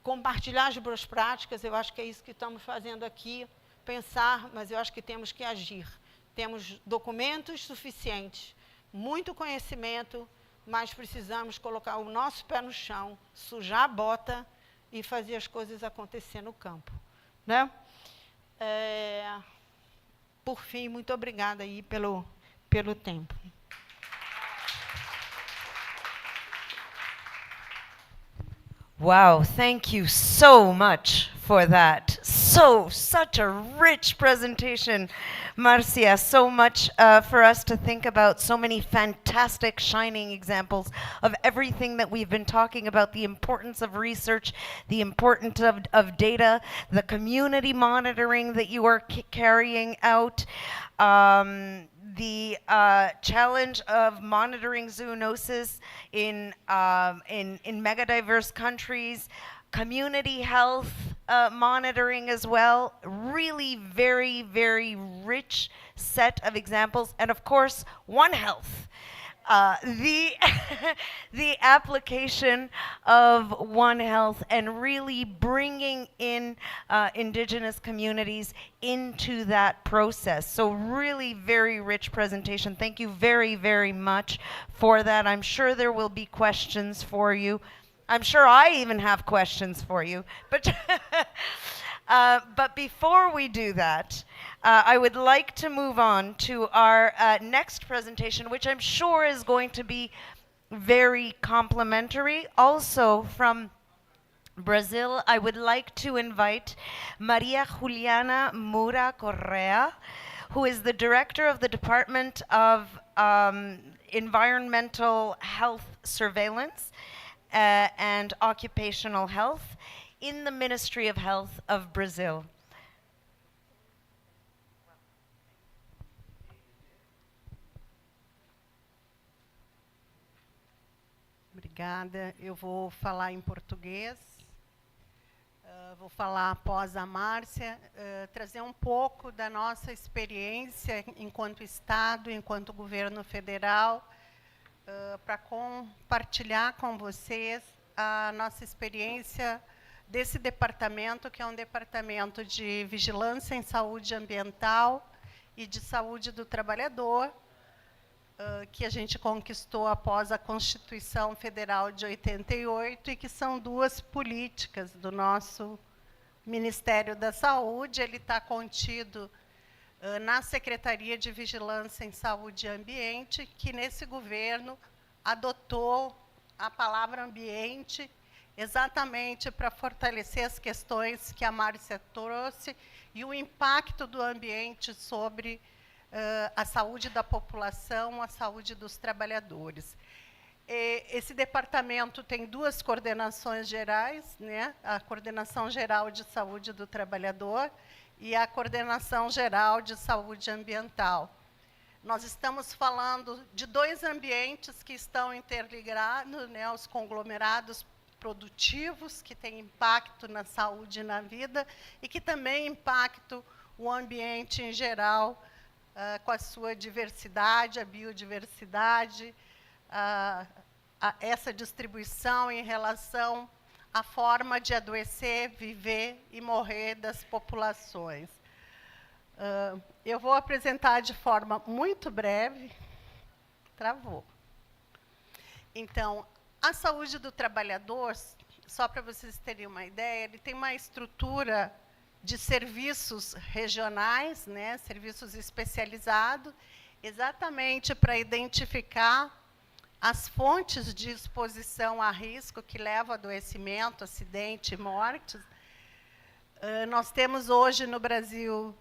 compartilhar as boas práticas, eu acho que é isso que estamos fazendo aqui, pensar, mas eu acho que temos que agir. Temos documentos suficientes, muito conhecimento, mas precisamos colocar o nosso pé no chão, sujar a bota e fazer as coisas acontecer no campo, né? Por fim, muito obrigada aí pelo tempo. Wow, thank you so much for that. Such a rich presentation, Marcia. So much for us to think about, so many fantastic, shining examples of everything that we've been talking about, the importance of research, the importance of data, the community monitoring that you are carrying out, the challenge of monitoring zoonosis in megadiverse countries, community health monitoring as well. Really very, very rich set of examples. And of course, One Health. The application of One Health and really bringing in indigenous communities into that process. So really very rich presentation. Thank you very, very much for that. I'm sure there will be questions for you. I'm sure I even have questions for you. But before we do that, I would like to move on to our next presentation, which I'm sure is going to be very complimentary. Also from Brazil, I would like to invite Maria Juliana Moura Correa, who is the director of the Department of Environmental Health Surveillance and Occupational Health in the Ministry of Health of Brazil. Obrigada. Eu vou falar em português. Vou falar após a Márcia, trazer um pouco da nossa experiência enquanto Estado, enquanto governo federal, para compartilhar com vocês a nossa experiência desse departamento, que é um departamento de vigilância em saúde ambiental e de saúde do trabalhador, que a gente conquistou após a Constituição Federal de 88 e que são duas políticas do nosso Ministério da Saúde. Ele está contido na Secretaria de Vigilância em Saúde e Ambiente, que nesse governo adotou a palavra ambiente exatamente para fortalecer as questões que a Márcia trouxe e o impacto do ambiente sobre a saúde da população, a saúde dos trabalhadores. Esse departamento tem duas coordenações gerais, né? A Coordenação Geral de Saúde do Trabalhador e a Coordenação Geral de Saúde Ambiental. Nós estamos falando de dois ambientes que estão interligados, né? Os conglomerados produtivos, que têm impacto na saúde e na vida, e que também impactam o ambiente em geral, com a sua diversidade, a biodiversidade, essa distribuição em relação à forma de adoecer, viver e morrer das populações. Eu vou apresentar de forma muito breve. Travou. Então, a saúde do trabalhador, só para vocês terem uma ideia, ele tem uma estrutura de serviços regionais, né, serviços especializados, exatamente para identificar as fontes de exposição a risco que levam a adoecimento, acidente e morte. Nós temos hoje no Brasil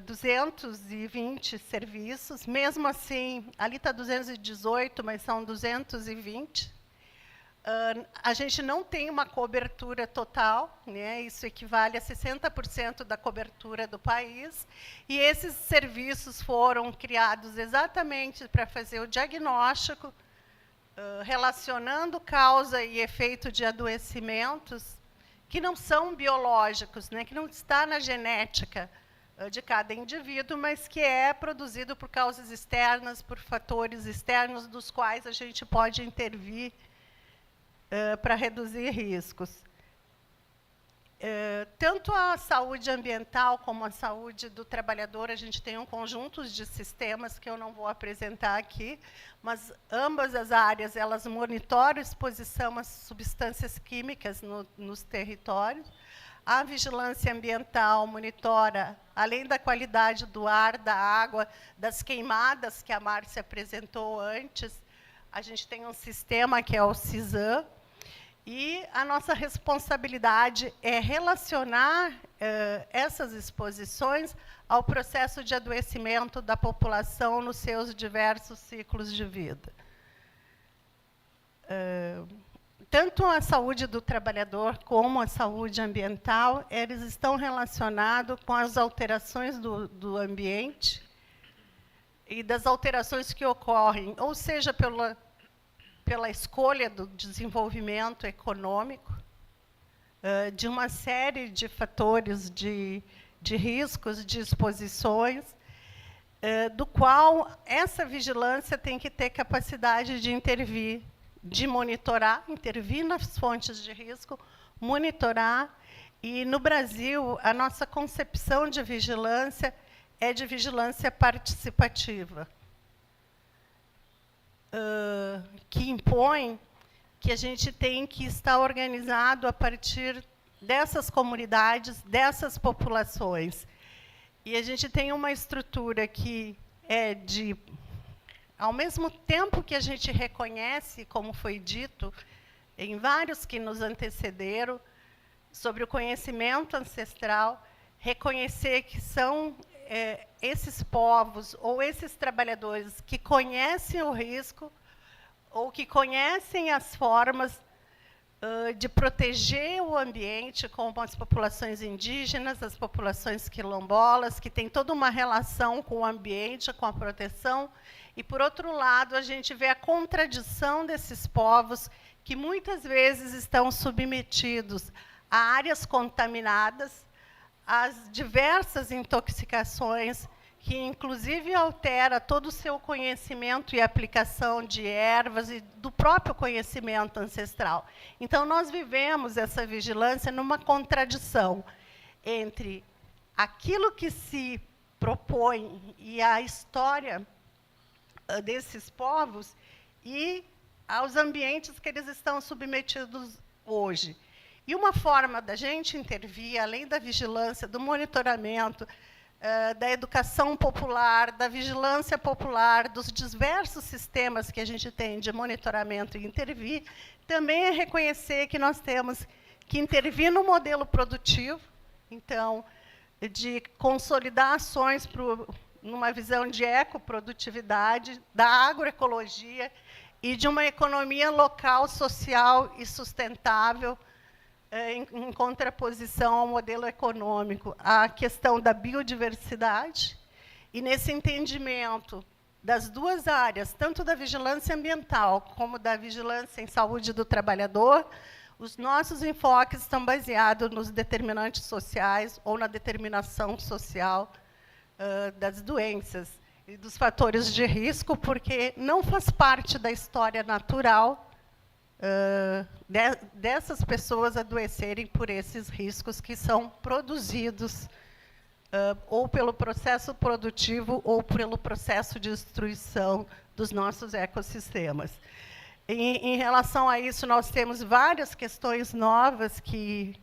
220 serviços, mesmo assim, ali está 218, mas são 220. A gente não tem uma cobertura total, né? Isso equivale a 60% da cobertura do país, e esses serviços foram criados exatamente para fazer o diagnóstico, relacionando causa e efeito de adoecimentos que não são biológicos, né? Que não está na genética de cada indivíduo, mas que é produzido por causas externas, por fatores externos, dos quais a gente pode intervir para reduzir riscos. Tanto a saúde ambiental como a saúde do trabalhador, a gente tem um conjunto de sistemas que eu não vou apresentar aqui, mas ambas as áreas, elas monitoram a exposição a substâncias químicas nos territórios. A vigilância ambiental monitora, além da qualidade do ar, da água, das queimadas que a Márcia apresentou antes, a gente tem um sistema que é o CISAM, e a nossa responsabilidade é relacionar essas exposições ao processo de adoecimento da população nos seus diversos ciclos de vida. Tanto a saúde do trabalhador como a saúde ambiental, eles estão relacionados com as alterações do ambiente e das alterações que ocorrem, ou seja, pela escolha do desenvolvimento econômico, de uma série de fatores de riscos, de exposições, do qual essa vigilância tem que ter capacidade de intervir, de monitorar, intervir nas fontes de risco, monitorar. E, no Brasil, a nossa concepção de vigilância é de vigilância participativa, que impõe que a gente tem que estar organizado a partir dessas comunidades, dessas populações. E a gente tem uma estrutura que é de, ao mesmo tempo que a gente reconhece, como foi dito em vários que nos antecederam, sobre o conhecimento ancestral, reconhecer que são esses povos ou esses trabalhadores que conhecem o risco ou que conhecem as formas de proteger o ambiente, como as populações indígenas, as populações quilombolas, que têm toda uma relação com o ambiente, com a proteção. E, por outro lado, a gente vê a contradição desses povos, que muitas vezes estão submetidos a áreas contaminadas, às diversas intoxicações, que inclusive altera todo o seu conhecimento e aplicação de ervas e do próprio conhecimento ancestral. Então, nós vivemos essa vigilância numa contradição entre aquilo que se propõe e a história desses povos e aos ambientes que eles estão submetidos hoje. E uma forma da gente intervir, além da vigilância, do monitoramento, da educação popular, da vigilância popular, dos diversos sistemas que a gente tem de monitoramento e intervir, também é reconhecer que nós temos que intervir no modelo produtivo, então, de consolidar ações numa visão de ecoprodutividade, da agroecologia e de uma economia local, social e sustentável, em contraposição ao modelo econômico, a questão da biodiversidade, e nesse entendimento das duas áreas, tanto da vigilância ambiental como da vigilância em saúde do trabalhador, os nossos enfoques estão baseados nos determinantes sociais ou na determinação social das doenças e dos fatores de risco, porque não faz parte da história natural dessas pessoas adoecerem por esses riscos que são produzidos ou pelo processo produtivo ou pelo processo de destruição dos nossos ecossistemas. Em relação a isso, nós temos várias questões novas que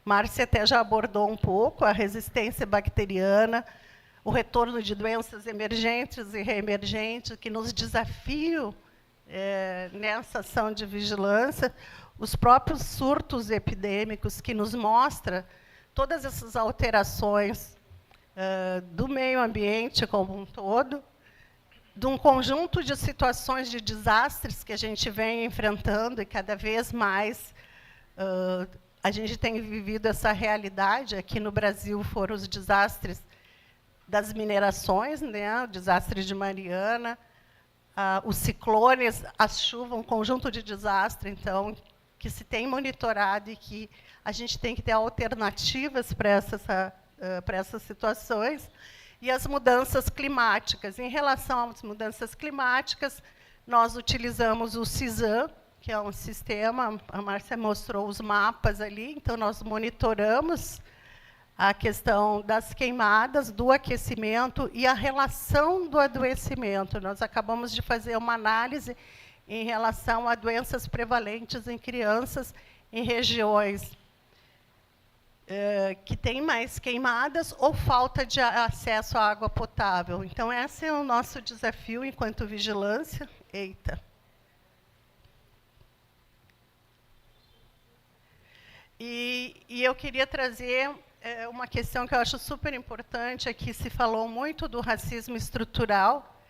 Márcia até já abordou um pouco, a resistência bacteriana, o retorno de doenças emergentes e reemergentes, que nos desafiam nessa ação de vigilância, os próprios surtos epidêmicos que nos mostram todas essas alterações do meio ambiente como um todo, de um conjunto de situações de desastres que a gente vem enfrentando e cada vez mais a gente tem vivido essa realidade. Aqui no Brasil foram os desastres das minerações, né, o desastre de Mariana, os ciclones, as chuvas, um conjunto de desastres, então, que se tem monitorado e que a gente tem que ter alternativas para essas situações, e as mudanças climáticas. Em relação às mudanças climáticas, nós utilizamos o CISAM, que é um sistema, a Márcia mostrou os mapas ali, então nós monitoramos a questão das queimadas, do aquecimento e a relação do adoecimento. Nós acabamos de fazer uma análise em relação a doenças prevalentes em crianças em regiões que têm mais queimadas ou falta de acesso à água potável. Então, esse é o nosso desafio enquanto vigilância. Eita. E eu queria trazer uma questão que eu acho super importante, é que se falou muito do racismo estrutural,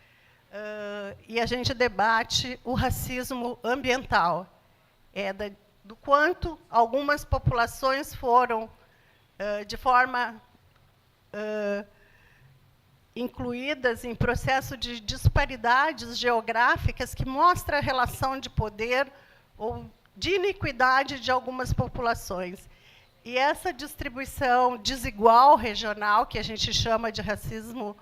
e a gente debate o racismo ambiental, do quanto algumas populações foram, de forma incluídas em processo de disparidades geográficas que mostra a relação de poder ou de iniquidade de algumas populações. E essa distribuição desigual regional, que a gente chama de racismo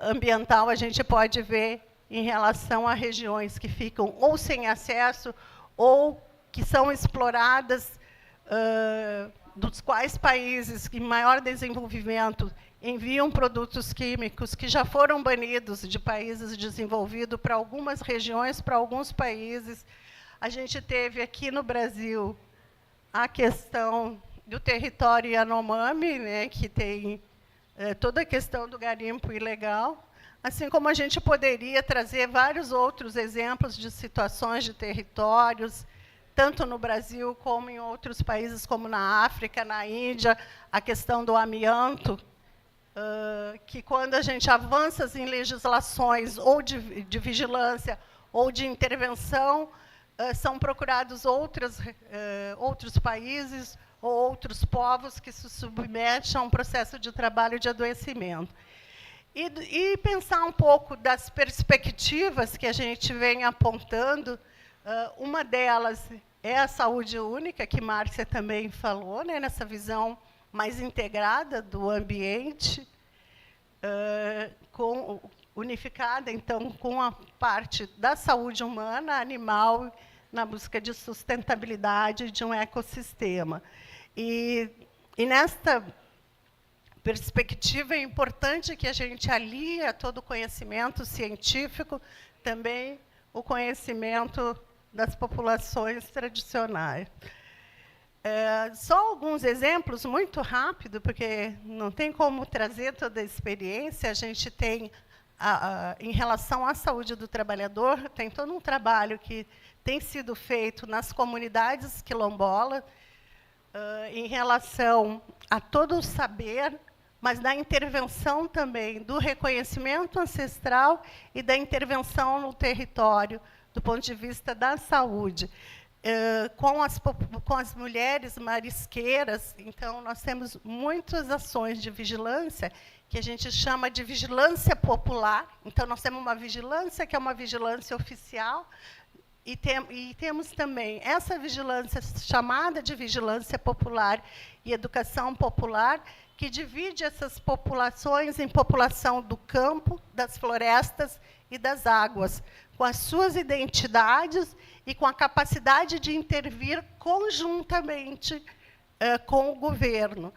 ambiental, a gente pode ver em relação a regiões que ficam ou sem acesso ou que são exploradas, dos quais países em maior desenvolvimento enviam produtos químicos que já foram banidos de países desenvolvidos para algumas regiões, para alguns países. A gente teve aqui no Brasil a questão do território Yanomami, né, que tem toda a questão do garimpo ilegal, assim como a gente poderia trazer vários outros exemplos de situações de territórios, tanto no Brasil como em outros países, como na África, na Índia, a questão do amianto, que quando a gente avança em legislações ou de vigilância ou de intervenção, são procurados outros países ou outros povos que se submetem a um processo de trabalho de adoecimento. E pensar um pouco das perspectivas que a gente vem apontando. Uma delas é a saúde única, que Márcia também falou, né, nessa visão mais integrada do ambiente, unificada, então, com a parte da saúde humana, animal, na busca de sustentabilidade de um ecossistema. E nesta perspectiva, é importante que a gente alie a todo o conhecimento científico, também o conhecimento das populações tradicionais. Só alguns exemplos, muito rápido, porque não tem como trazer toda a experiência. A gente tem, em relação à saúde do trabalhador, tem todo um trabalho que tem sido feito nas comunidades quilombolas, em relação a todo o saber, mas da intervenção também do reconhecimento ancestral e da intervenção no território, do ponto de vista da saúde. Com as mulheres marisqueiras, então, nós temos muitas ações de vigilância, que a gente chama de vigilância popular. Então, nós temos uma vigilância, que é uma vigilância oficial, e temos também essa vigilância chamada de vigilância popular e educação popular, que divide essas populações em população do campo, das florestas e das águas, com as suas identidades e com a capacidade de intervir conjuntamente com o governo.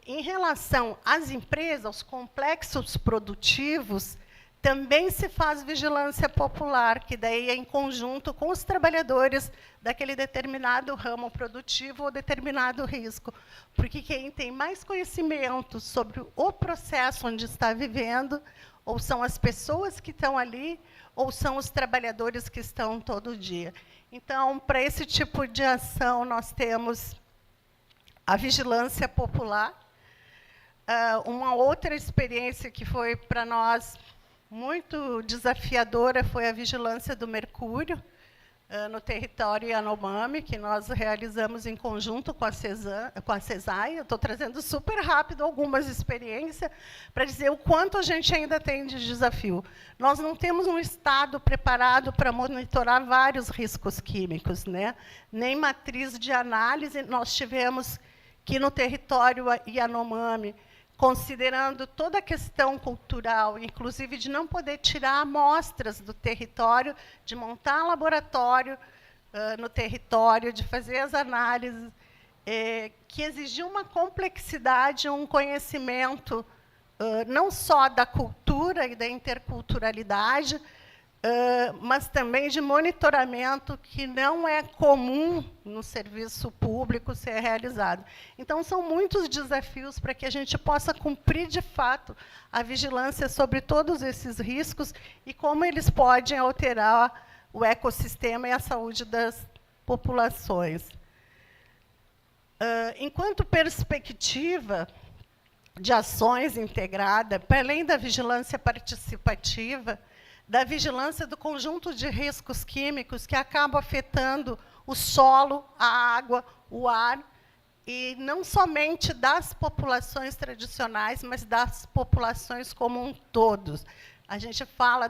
Em relação às empresas, aos complexos produtivos, também se faz vigilância popular, que daí é em conjunto com os trabalhadores daquele determinado ramo produtivo ou determinado risco. Porque quem tem mais conhecimento sobre o processo onde está vivendo, ou são as pessoas que estão ali, ou são os trabalhadores que estão todo dia. Então, para esse tipo de ação, nós temos a vigilância popular. Uma outra experiência que foi para nós muito desafiadora foi a vigilância do mercúrio no território Yanomami, que nós realizamos em conjunto com a CESAI. Eu estou trazendo super rápido algumas experiências para dizer o quanto a gente ainda tem de desafio. Nós não temos um Estado preparado para monitorar vários riscos químicos, né? Nem matriz de análise. Nós tivemos que, no território Yanomami, considerando toda a questão cultural, inclusive de não poder tirar amostras do território, de montar laboratório no território, de fazer as análises, que exigiu uma complexidade, um conhecimento não só da cultura e da interculturalidade, mas também de monitoramento, que não é comum no serviço público ser realizado. Então, são muitos desafios para que a gente possa cumprir, de fato, a vigilância sobre todos esses riscos e como eles podem alterar o ecossistema e a saúde das populações. Enquanto perspectiva de ações integrada, para além da vigilância participativa, da vigilância do conjunto de riscos químicos que acabam afetando o solo, a água, o ar, e não somente das populações tradicionais, mas das populações como um todo. A gente fala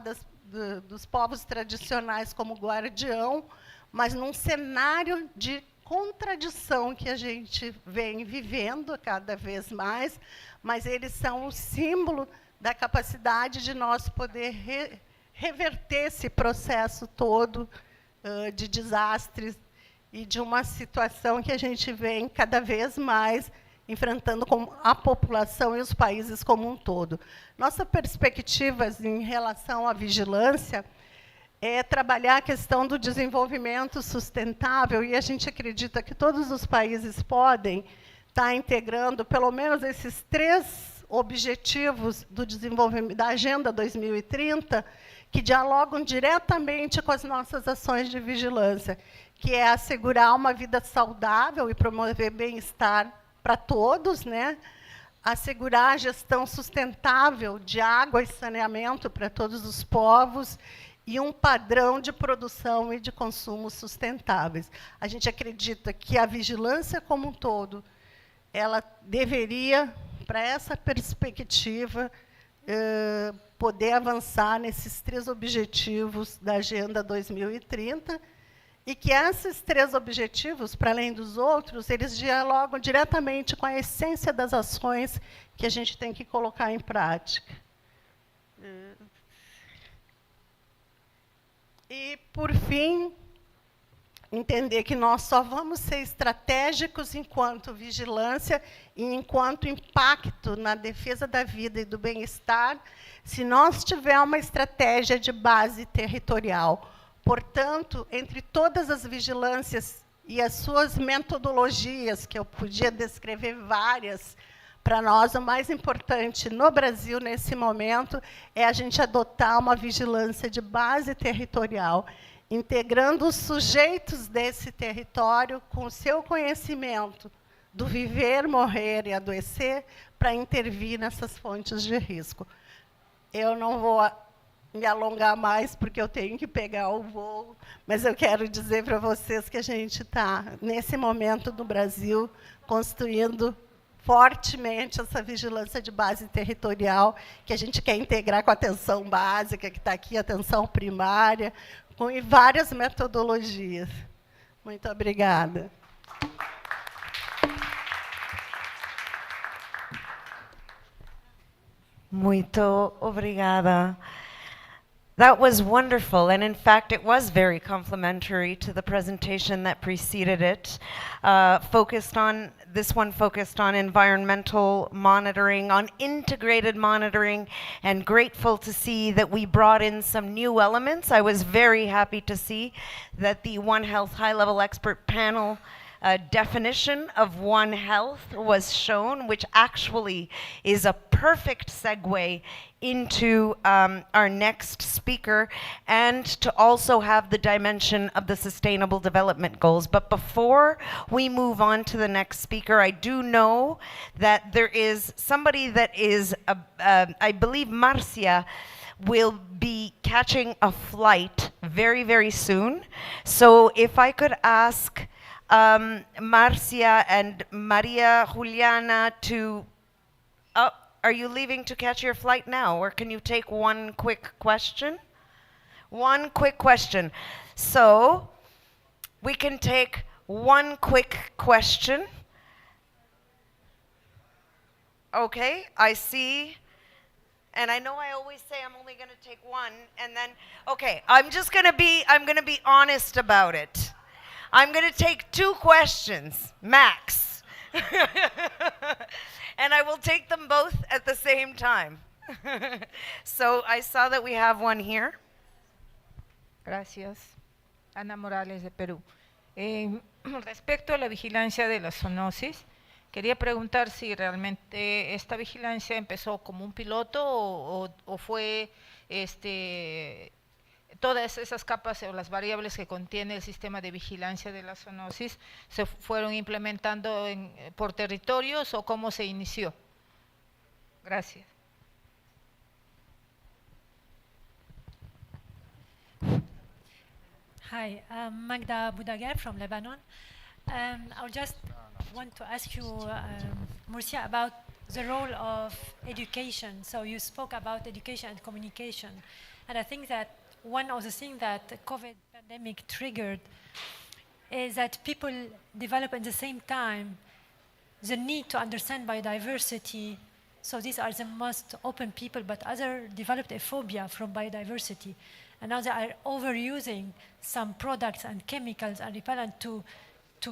dos povos tradicionais como guardião, mas num cenário de contradição que a gente vem vivendo cada vez mais, mas eles são o símbolo da capacidade de nós poder reverter esse processo todo de desastres e de uma situação que a gente vem cada vez mais enfrentando com a população e os países como um todo. Nossa perspectiva em relação à vigilância é trabalhar a questão do desenvolvimento sustentável, e a gente acredita que todos os países podem estar integrando pelo menos esses 3 objetivos do desenvolvimento da Agenda 2030, que dialogam diretamente com as nossas ações de vigilância, que é assegurar uma vida saudável e promover bem-estar para todos, né? Assegurar a gestão sustentável de água e saneamento para todos os povos e um padrão de produção e de consumo sustentáveis. A gente acredita que a vigilância como um todo, ela deveria, para essa perspectiva, poder avançar nesses 3 objetivos da Agenda 2030, e que esses 3 objetivos, para além dos outros, eles dialogam diretamente com a essência das ações que a gente tem que colocar em prática. E, por fim, entender que nós só vamos ser estratégicos enquanto vigilância e enquanto impacto na defesa da vida e do bem-estar, se nós tivermos uma estratégia de base territorial. Portanto, entre todas as vigilâncias e as suas metodologias, que eu podia descrever várias, para nós o mais importante no Brasil, nesse momento, é a gente adotar uma vigilância de base territorial, integrando os sujeitos desse território com o seu conhecimento do viver, morrer e adoecer, para intervir nessas fontes de risco. Eu não vou me alongar mais, porque eu tenho que pegar o voo, mas eu quero dizer para vocês que a gente está, nesse momento no Brasil, construindo fortemente essa vigilância de base territorial, que a gente quer integrar com a atenção básica, que está aqui, a atenção primária, com várias metodologias. Muito obrigada. Muito obrigada. That was wonderful, and in fact, it was very complementary to the presentation that preceded it. This one focused on environmental monitoring, on integrated monitoring, and grateful to see that we brought in some new elements. I was very happy to see that the One Health high-level expert panel definition of One Health was shown, which actually is a perfect segue into our next speaker, and to also have the dimension of the Sustainable Development Goals. But before we move on to the next speaker, I do know that there is somebody that is, I believe Marcia will be catching a flight very, very soon. So if I could ask Marcia and Maria Juliana to, are you leaving to catch your flight now, or can you take one quick question? One quick question. So we can take one quick question. Okay, I see. And I know I always say I'm only going to take one, and then, okay, I'm going to be honest about it. I'm going to take 2 questions, max. And I will take them both at the same time. So I saw that we have one here. Gracias. Ana Morales, de Perú. Respecto a la vigilancia de la zoonosis, quería preguntar si realmente esta vigilancia empezó como un piloto o fue todas esas capas o las variables que contiene el sistema de vigilancia de la zoonosis se fueron implementando por territorios, o cómo se inició. Gracias. Hi, I'm Magda Boudaguer from Lebanon. I just want to ask you, Murcia, about the role of education. So you spoke about education and communication, and I think that one of the things that the COVID pandemic triggered is that people develop at the same time the need to understand biodiversity. So these are the most open people, but others developed a phobia from biodiversity. And now they are overusing some products and chemicals and repellent to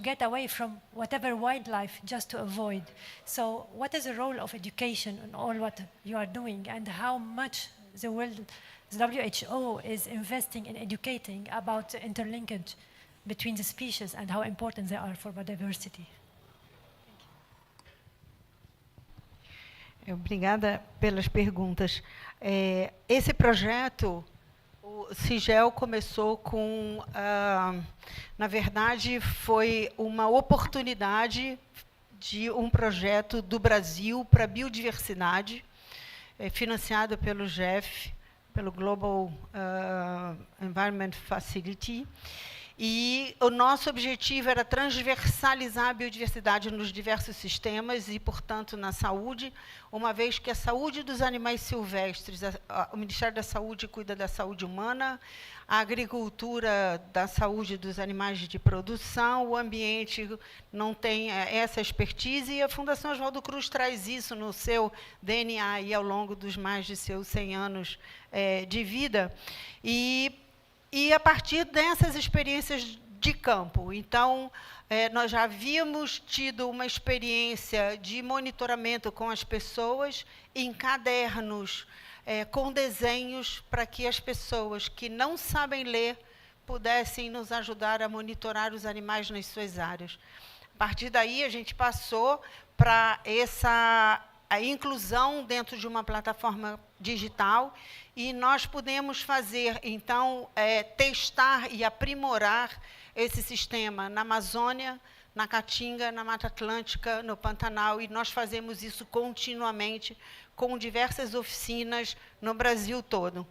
get away from whatever wildlife, just to avoid. So what is the role of education in all what you are doing, and how much the WHO is investing in educating about the interlinkage between the species and how important they are for biodiversity? Obrigada pelas perguntas. Esse projeto, o CIGEL começou com, na verdade, foi uma oportunidade de um projeto do Brasil para biodiversidade, financiado pelo GEF, pelo Global Environment Facility. E o nosso objetivo era transversalizar a biodiversidade nos diversos sistemas e, portanto, na saúde, uma vez que a saúde dos animais silvestres, o Ministério da Saúde cuida da saúde humana, a agricultura da saúde dos animais de produção, o ambiente não tem essa expertise, e a Fundação Oswaldo Cruz traz isso no seu DNA e ao longo dos mais de seus 100 anos de vida. E a partir dessas experiências de campo. Então, nós já havíamos tido uma experiência de monitoramento com as pessoas em cadernos, com desenhos, para que as pessoas que não sabem ler pudessem nos ajudar a monitorar os animais nas suas áreas. A partir daí, a gente passou para a inclusão dentro de uma plataforma digital, e nós podemos fazer, então, testar e aprimorar esse sistema na Amazônia, na Caatinga, na Mata Atlântica, no Pantanal, e nós fazemos isso continuamente com diversas oficinas no Brasil todo.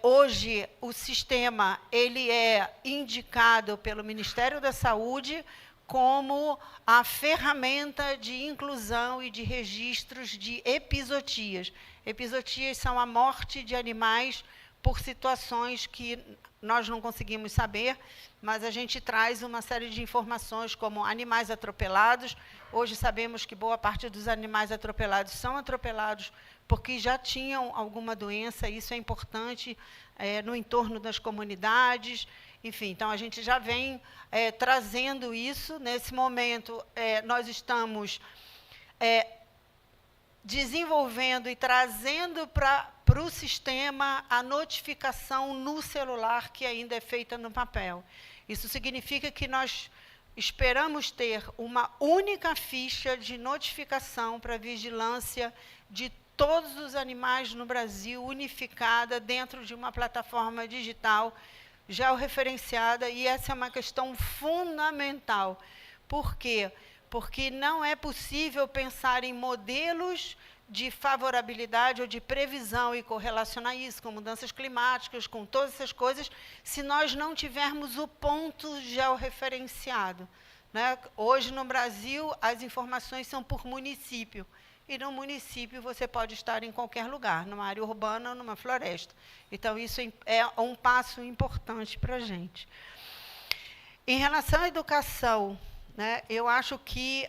Hoje, o sistema ele é indicado pelo Ministério da Saúde como a ferramenta de inclusão e de registros de epizootias. Epizootias são a morte de animais por situações que nós não conseguimos saber, mas a gente traz uma série de informações, como animais atropelados. Hoje sabemos que boa parte dos animais atropelados são atropelados porque já tinham alguma doença, isso é importante no entorno das comunidades. Enfim, então, a gente já vem trazendo isso. Nesse momento, nós estamos desenvolvendo e trazendo para o sistema a notificação no celular, que ainda é feita no papel. Isso significa que nós esperamos ter uma única ficha de notificação para vigilância de todos os animais no Brasil, unificada dentro de uma plataforma digital georreferenciada, e essa é uma questão fundamental. Por quê? Porque não é possível pensar em modelos de favorabilidade ou de previsão e correlacionar isso com mudanças climáticas, com todas essas coisas, se nós não tivermos o ponto georreferenciado, né? Hoje, no Brasil, as informações são por município. E no município você pode estar em qualquer lugar, numa área urbana ou numa floresta. Então, isso é um passo importante para a gente. Em relação à educação, né, eu acho que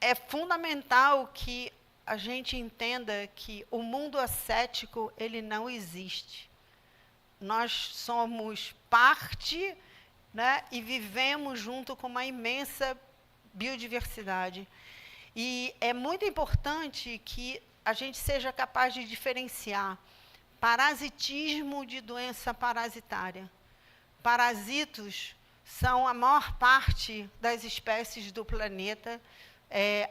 é fundamental que a gente entenda que o mundo ascético ele não existe. Nós somos parte, né, e vivemos junto com uma imensa biodiversidade. E é muito importante que a gente seja capaz de diferenciar parasitismo de doença parasitária. Parasitos são a maior parte das espécies do planeta.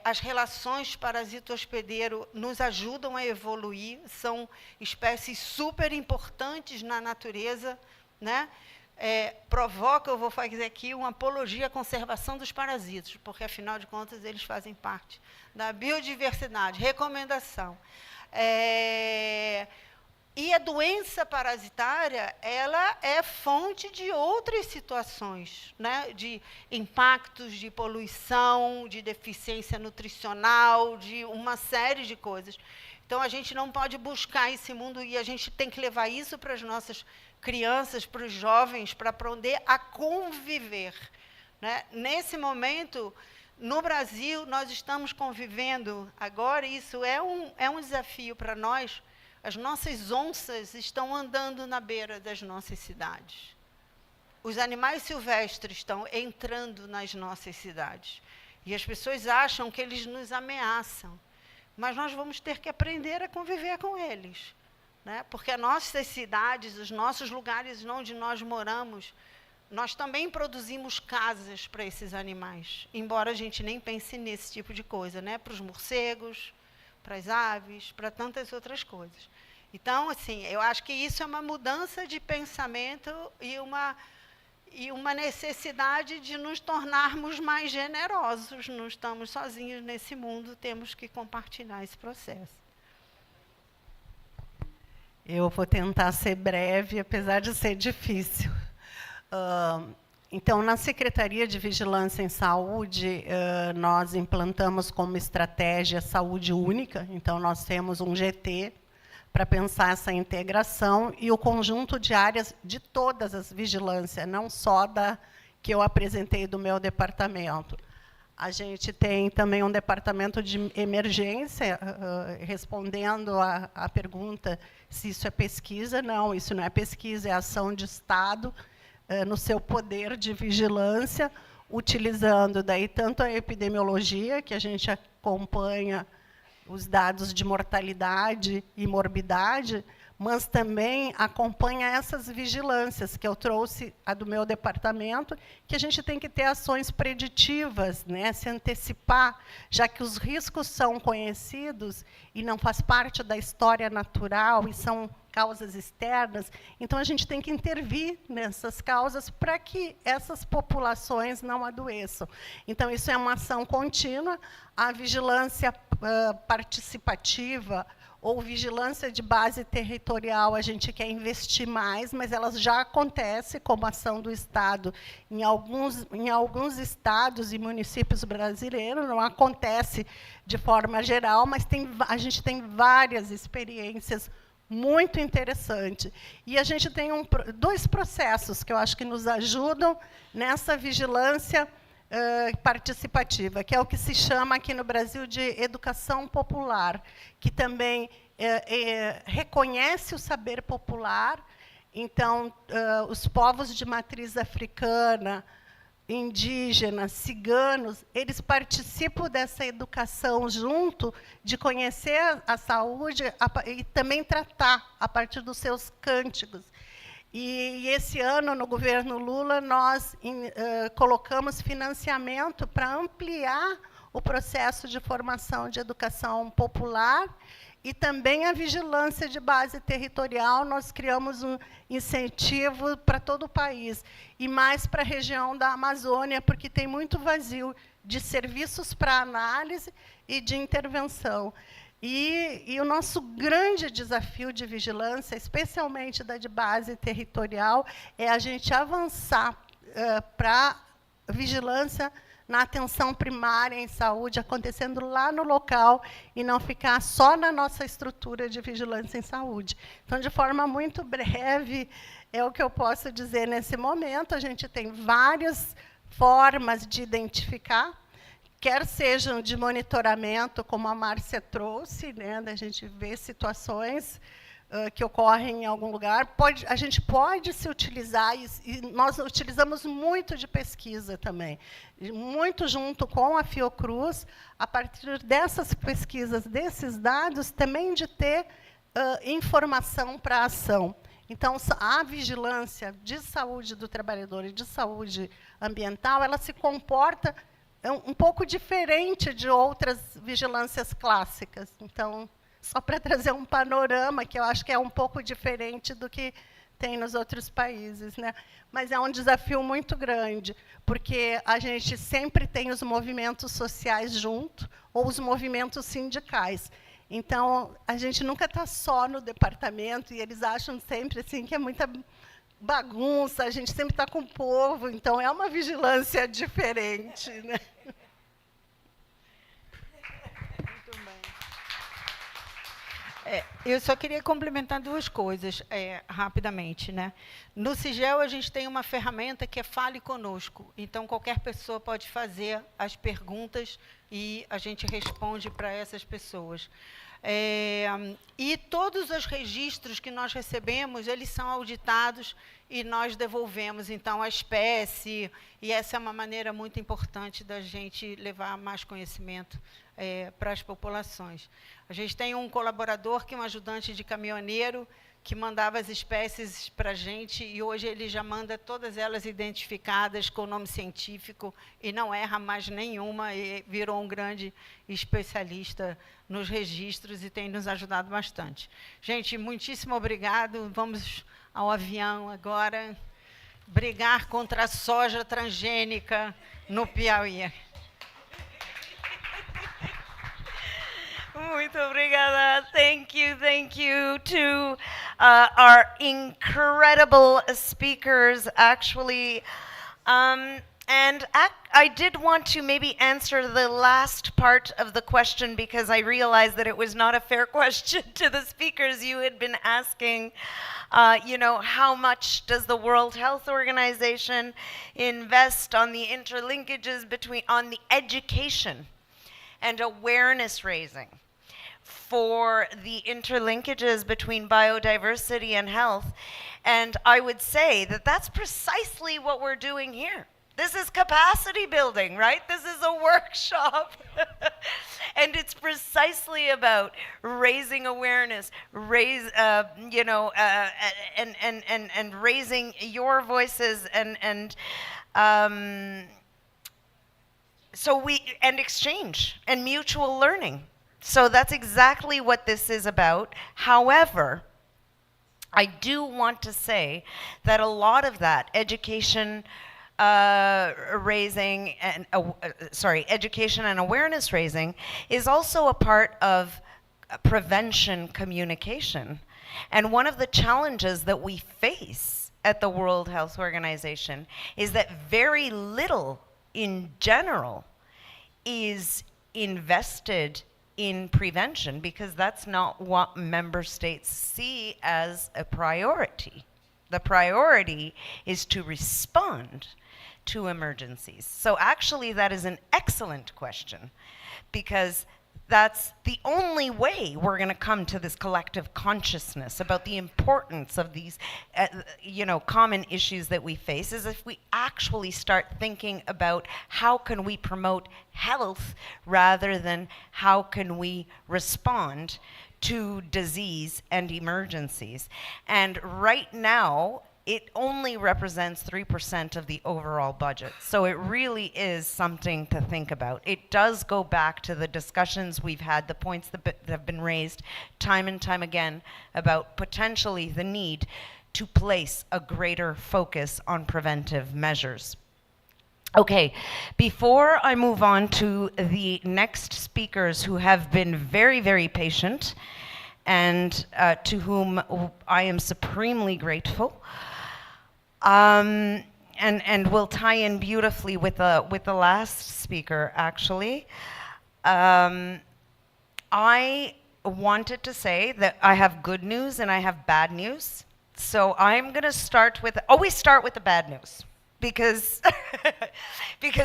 As relações parasito-hospedeiro nos ajudam a evoluir, são espécies super importantes na natureza, né? Provoca, eu vou fazer aqui uma apologia à conservação dos parasitos, porque, afinal de contas, eles fazem parte da biodiversidade. Recomendação. E a doença parasitária, ela é fonte de outras situações, né? De impactos de poluição, de deficiência nutricional, de uma série de coisas. Então, a gente não pode buscar esse mundo, e a gente tem que levar isso para as nossas crianças, para os jovens, para aprender a conviver, né? Nesse momento, no Brasil, nós estamos convivendo agora, e isso é um desafio para nós. As nossas onças estão andando na beira das nossas cidades. Os animais silvestres estão entrando nas nossas cidades. E as pessoas acham que eles nos ameaçam. Mas nós vamos ter que aprender a conviver com eles, né? Porque as nossas cidades, os nossos lugares onde nós moramos, nós também produzimos casas para esses animais, embora a gente nem pense nesse tipo de coisa, né? Para os morcegos, para as aves, para tantas outras coisas. Então, assim, eu acho que isso é uma mudança de pensamento e uma necessidade de nos tornarmos mais generosos. Não estamos sozinhos nesse mundo, temos que compartilhar esse processo. Eu vou tentar ser breve, apesar de ser difícil. Então, na Secretaria de Vigilância em Saúde, nós implantamos como estratégia saúde única. Então, nós temos um GT para pensar essa integração e o conjunto de áreas de todas as vigilâncias, não só da que eu apresentei do meu departamento. A gente tem também um departamento de emergência, respondendo à pergunta se isso é pesquisa. Não, isso não é pesquisa, é ação de Estado, no seu poder de vigilância, utilizando daí tanto a epidemiologia, que a gente acompanha os dados de mortalidade e morbidade, mas também acompanha essas vigilâncias, que eu trouxe a do meu departamento, que a gente tem que ter ações preditivas, né, se antecipar, já que os riscos são conhecidos e não faz parte da história natural e são causas externas, então a gente tem que intervir nessas causas para que essas populações não adoeçam. Então, isso é uma ação contínua. A vigilância participativa ou vigilância de base territorial, a gente quer investir mais, mas elas já acontecem como ação do Estado. Em alguns estados e municípios brasileiros, não acontece de forma geral, mas a gente tem várias experiências muito interessantes. E a gente tem dois processos que eu acho que nos ajudam nessa vigilância participativa, que é o que se chama aqui no Brasil de educação popular, que também reconhece o saber popular. Então, os povos de matriz africana, indígenas, ciganos, eles participam dessa educação junto, de conhecer a saúde e também tratar a partir dos seus cânticos. E esse ano, no governo Lula, nós colocamos financiamento para ampliar o processo de formação de educação popular e também a vigilância de base territorial. Nós criamos um incentivo para todo o país, e mais para a região da Amazônia, porque tem muito vazio de serviços para análise e de intervenção. E o nosso grande desafio de vigilância, especialmente da de base territorial, é a gente avançar para a vigilância na atenção primária em saúde, acontecendo lá no local, e não ficar só na nossa estrutura de vigilância em saúde. Então, de forma muito breve, é o que eu posso dizer nesse momento. A gente tem várias formas de identificar, quer sejam de monitoramento, como a Márcia trouxe, né, da gente ver situações que ocorrem em algum lugar. A gente pode se utilizar, e nós utilizamos muito de pesquisa também, muito junto com a Fiocruz, a partir dessas pesquisas, desses dados, também de ter informação para a ação. Então, a vigilância de saúde do trabalhador e de saúde ambiental, ela se comporta um pouco diferente de outras vigilâncias clássicas. Então, só para trazer um panorama, que eu acho que é um pouco diferente do que tem nos outros países, né? Mas é um desafio muito grande, porque a gente sempre tem os movimentos sociais junto, ou os movimentos sindicais. Então, a gente nunca está só no departamento, e eles acham sempre assim, que é muita bagunça, a gente sempre está com o povo, então é uma vigilância diferente, né? Eu só queria complementar duas coisas, rapidamente, né? No Sigel, a gente tem uma ferramenta que é Fale Conosco. Então, qualquer pessoa pode fazer as perguntas e a gente responde para essas pessoas. E todos os registros que nós recebemos, eles são auditados e nós devolvemos, então, a espécie, e essa é uma maneira muito importante da gente levar mais conhecimento para as populações. A gente tem um colaborador, que é um ajudante de caminhoneiro, que mandava as espécies para a gente, e hoje ele já manda todas elas identificadas com nome científico, e não erra mais nenhuma, e virou um grande especialista nos registros e tem nos ajudado bastante. Gente, muitíssimo obrigado. Vamos ao avião agora, brigar contra a soja transgênica no Piauí. Muito obrigada. Thank you to our incredible speakers, actually. And I did want to maybe answer the last part of the question because I realized that it was not a fair question to the speakers. You had been asking, how much does the World Health Organization invest on the interlinkages on the education and awareness raising for the interlinkages between biodiversity and health. And I would say that that's precisely what we're doing here. This is capacity building, right? This is a workshop. And it's precisely about raising awareness, and raising your voices and exchange and mutual learning. So that's exactly what this is about. However, I do want to say that a lot of that education education and awareness raising is also a part of prevention communication. And one of the challenges that we face at the World Health Organization is that very little in general is invested in prevention because that's not what member states see as a priority. The priority is to respond to emergencies. So actually that is an excellent question because that's the only way we're going to come to this collective consciousness about the importance of these common issues that we face is if we actually start thinking about how can we promote health rather than how can we respond to disease and emergencies. And right now, it only represents 3% of the overall budget. So it really is something to think about. It does go back to the discussions we've had, the points that have been raised time and time again about potentially the need to place a greater focus on preventive measures. Okay, before I move on to the next speakers who have been very, very patient and to whom I am supremely grateful, and will tie in beautifully with the last speaker, actually. I wanted to say that I have good news and I have bad news. So I'm going to always start with the bad news. Because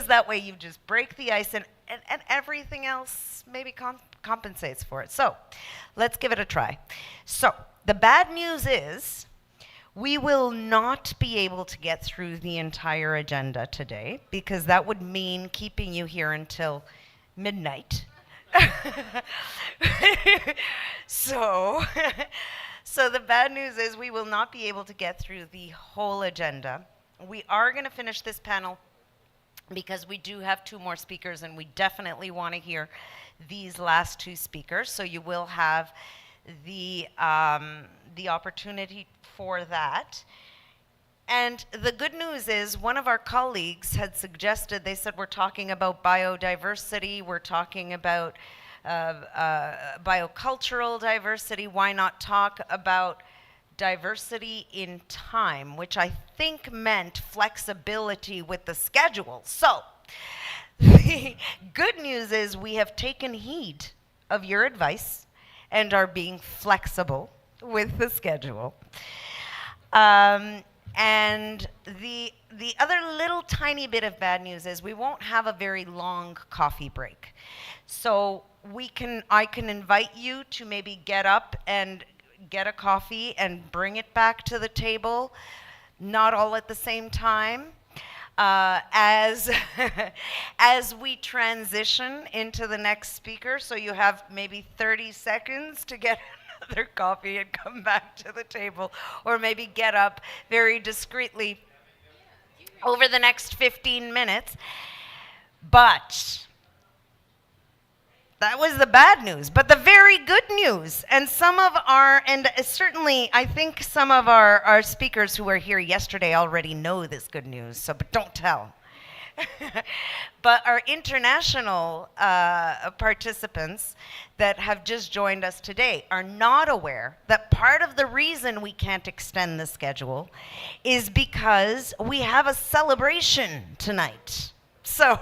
that way you just break the ice and everything else maybe compensates for it. So let's give it a try. So the bad news is we will not be able to get through the entire agenda today because that would mean keeping you here until midnight. So the bad news is we will not be able to get through the whole agenda. We are going to finish this panel because we do have 2 more speakers and we definitely want to hear these last 2 speakers. So you will have the opportunity for that. And the good news is one of our colleagues had suggested, they said we're talking about biodiversity, we're talking about biocultural diversity, why not talk about diversity in time, which I think meant flexibility with the schedule. So the good news is we have taken heed of your advice and are being flexible with the schedule. And the other little tiny bit of bad news is we won't have a very long coffee break. So I can invite you to maybe get up and get a coffee and bring it back to the table, not all at the same time, as we transition into the next speaker. So you have maybe 30 seconds to get another coffee and come back to the table, or maybe get up very discreetly over the next 15 minutes. But that was the bad news. But the very good news, and certainly I think some of our speakers who were here yesterday already know this good news, but don't tell. But our international participants that have just joined us today are not aware that part of the reason we can't extend the schedule is because we have a celebration tonight. So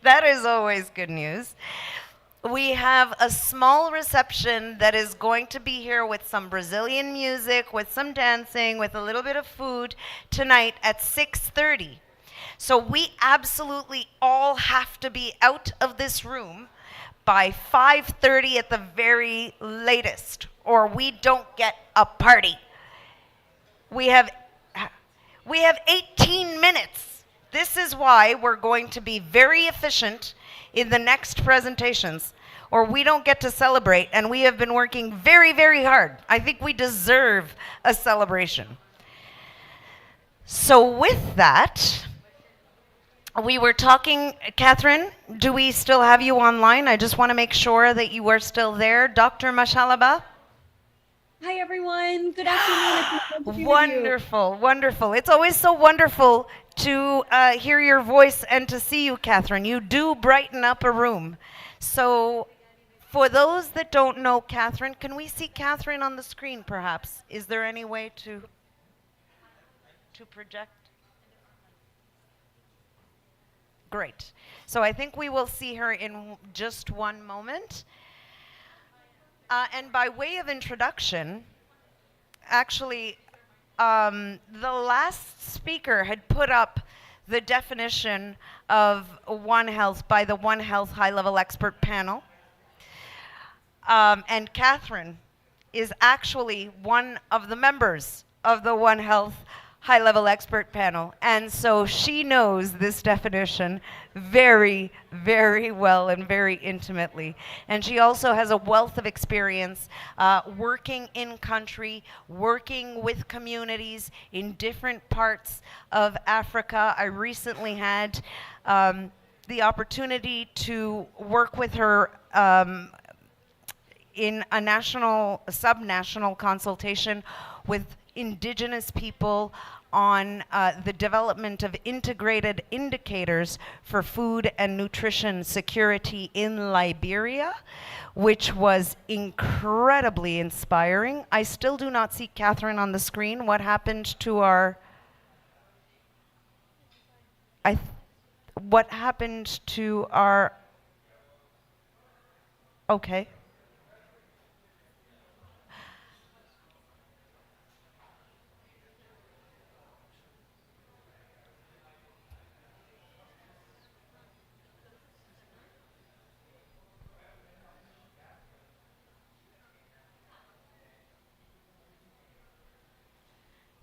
that is always good news. We have a small reception that is going to be here with some Brazilian music, with some dancing, with a little bit of food tonight at 6:30. So we absolutely all have to be out of this room by 5:30 at the very latest, or we don't get a party. We have 18 minutes. This is why we're going to be very efficient in the next presentations, or we don't get to celebrate, and we have been working very, very hard. I think we deserve a celebration. So with that, we were talking, Catherine, do we still have you online? I just want to make sure that you are still there. Dr. Mashalaba? Hi, everyone. Good afternoon. It's a pleasure to be with you. Wonderful, wonderful. It's always so wonderful to hear your voice and to see you, Catherine. You do brighten up a room. So for those that don't know Catherine, can we see Catherine on the screen, perhaps? Is there any way to project? Great. So I think we will see her in just one moment. And by way of introduction, actually, the last speaker had put up the definition of One Health by the One Health high-level expert panel. And Catherine is actually one of the members of the One Health high-level expert panel. And so she knows this definition very, very well and very intimately. And she also has a wealth of experience working in country, working with communities in different parts of Africa. I recently had the opportunity to work with her in a subnational consultation with Indigenous people on the development of integrated indicators for food and nutrition security in Liberia, which was incredibly inspiring. I still do not see Catherine on the screen. What happened to our... what happened to our... Okay.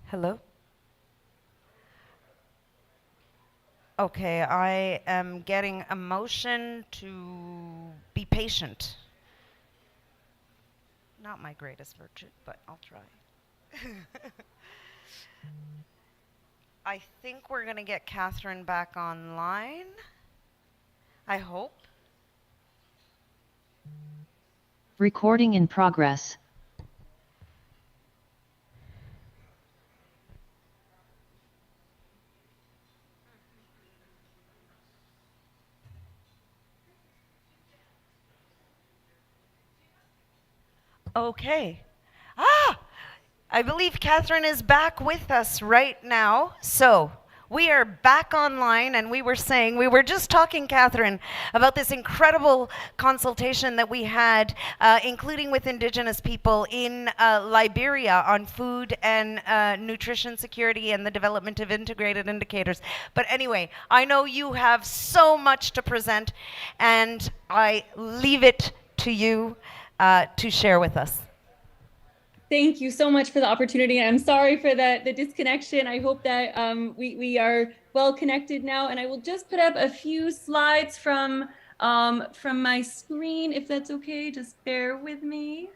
Hello? Okay, I am getting a motion to be patient. Not my greatest virtue, but I'll try. I think we're going to get Catherine back online. I hope. Recording in progress. Okay. I believe Catherine is back with us right now. So we are back online, and we were just talking, Catherine, about this incredible consultation that we had, including with Indigenous people in Liberia on food and nutrition security and the development of integrated indicators. But anyway, I know you have so much to present, and I leave it to you to share with us. Thank you so much for the opportunity. I'm sorry for the disconnection. I hope that we are well connected now. And I will just put up a few slides from my screen, if that's okay. Just bear with me.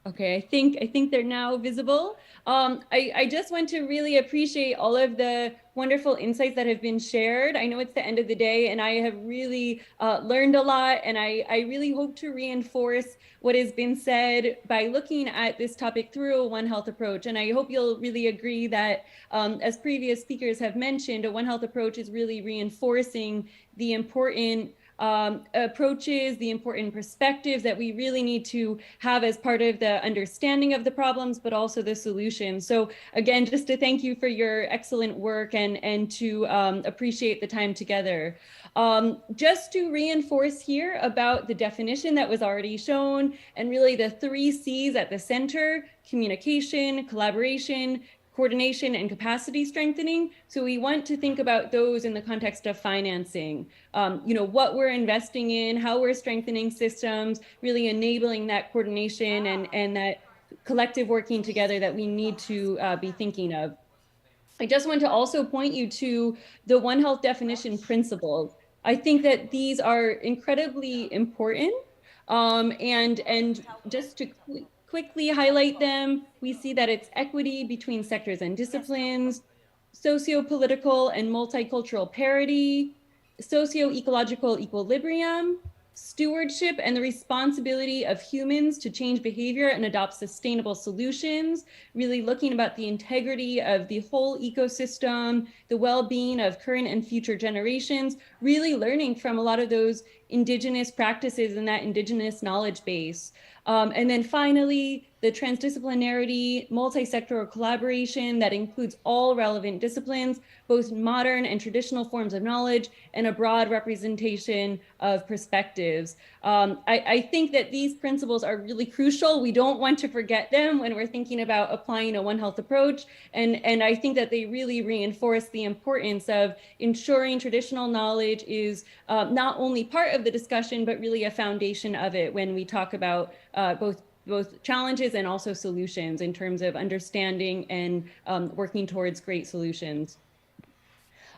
Okay, I think they're now visible. I just want to really appreciate all of the wonderful insights that have been shared. I know it's the end of the day, and I have really learned a lot, and I really hope to reinforce what has been said by looking at this topic through a One Health approach. And I hope you'll really agree that, as previous speakers have mentioned, a One Health approach is really reinforcing the important approaches, the important perspectives that we really need to have as part of the understanding of the problems, but also the solutions. So again, just to thank you for your excellent work and to appreciate the time together. Just to reinforce here about the definition that was already shown and really the 3 C's at the center: communication, collaboration, coordination, and capacity strengthening. So we want to think about those in the context of financing, what we're investing in, how we're strengthening systems, really enabling that coordination and that collective working together that we need to be thinking of. I just want to also point you to the One Health definition principles. I think that these are incredibly important. And just to quickly highlight them, we see that it's equity between sectors and disciplines, socio-political and multicultural parity, socio-ecological equilibrium, stewardship and the responsibility of humans to change behavior and adopt sustainable solutions, really looking about the integrity of the whole ecosystem, the well-being of current and future generations, really learning from a lot of those indigenous practices and that indigenous knowledge base. And then finally, the transdisciplinarity, multi-sectoral collaboration that includes all relevant disciplines, both modern and traditional forms of knowledge, and a broad representation of perspectives. I think that these principles are really crucial. We don't want to forget them when we're thinking about applying a One Health approach. And I think that they really reinforce the importance of ensuring traditional knowledge is not only part of the discussion, but really a foundation of it when we talk about both challenges and also solutions in terms of understanding and working towards great solutions.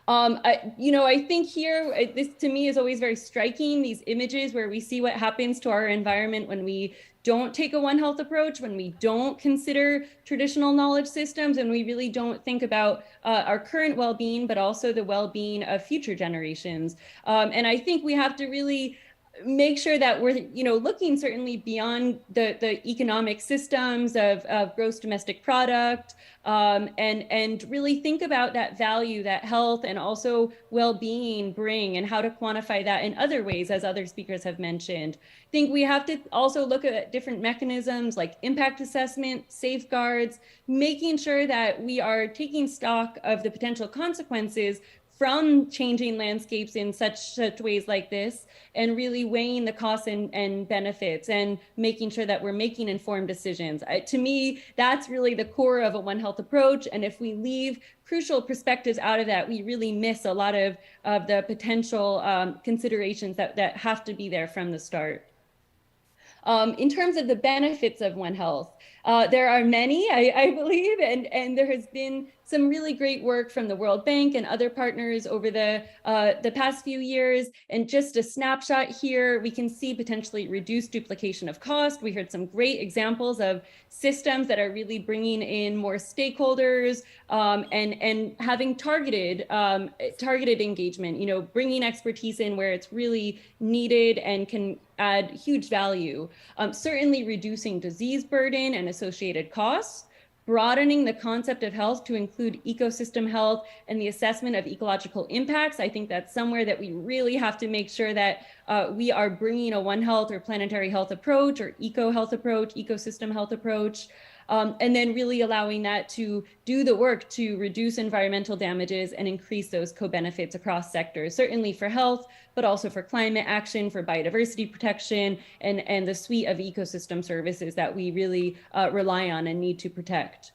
I think here, this to me is always very striking, these images where we see what happens to our environment when we don't take a One Health approach, when we don't consider traditional knowledge systems, and we really don't think about our current well-being, but also the well-being of future generations. And I think we have to really make sure that we're looking certainly beyond the economic systems of gross domestic product, and really think about that value that health and also well-being bring, and how to quantify that in other ways, as other speakers have mentioned. I think we have to also look at different mechanisms like impact assessment, safeguards, making sure that we are taking stock of the potential consequences from changing landscapes in such ways like this, and really weighing the costs and benefits and making sure that we're making informed decisions. To me, that's really the core of a One Health approach. And if we leave crucial perspectives out of that, we really miss a lot of the potential considerations that have to be there from the start. In terms of the benefits of One Health, there are many, I believe, and there has been some really great work from the World Bank and other partners over the past few years. And just a snapshot here, we can see potentially reduced duplication of cost. We heard some great examples of systems that are really bringing in more stakeholders, and having targeted engagement, bringing expertise in where it's really needed and can add huge value. Certainly reducing disease burden and associated costs, broadening the concept of health to include ecosystem health and the assessment of ecological impacts. I think that's somewhere that we really have to make sure that we are bringing a One Health or planetary health approach or eco-health approach, ecosystem health approach. And then really allowing that to do the work to reduce environmental damages and increase those co-benefits across sectors, certainly for health, but also for climate action, for biodiversity protection, and the suite of ecosystem services that we really rely on and need to protect.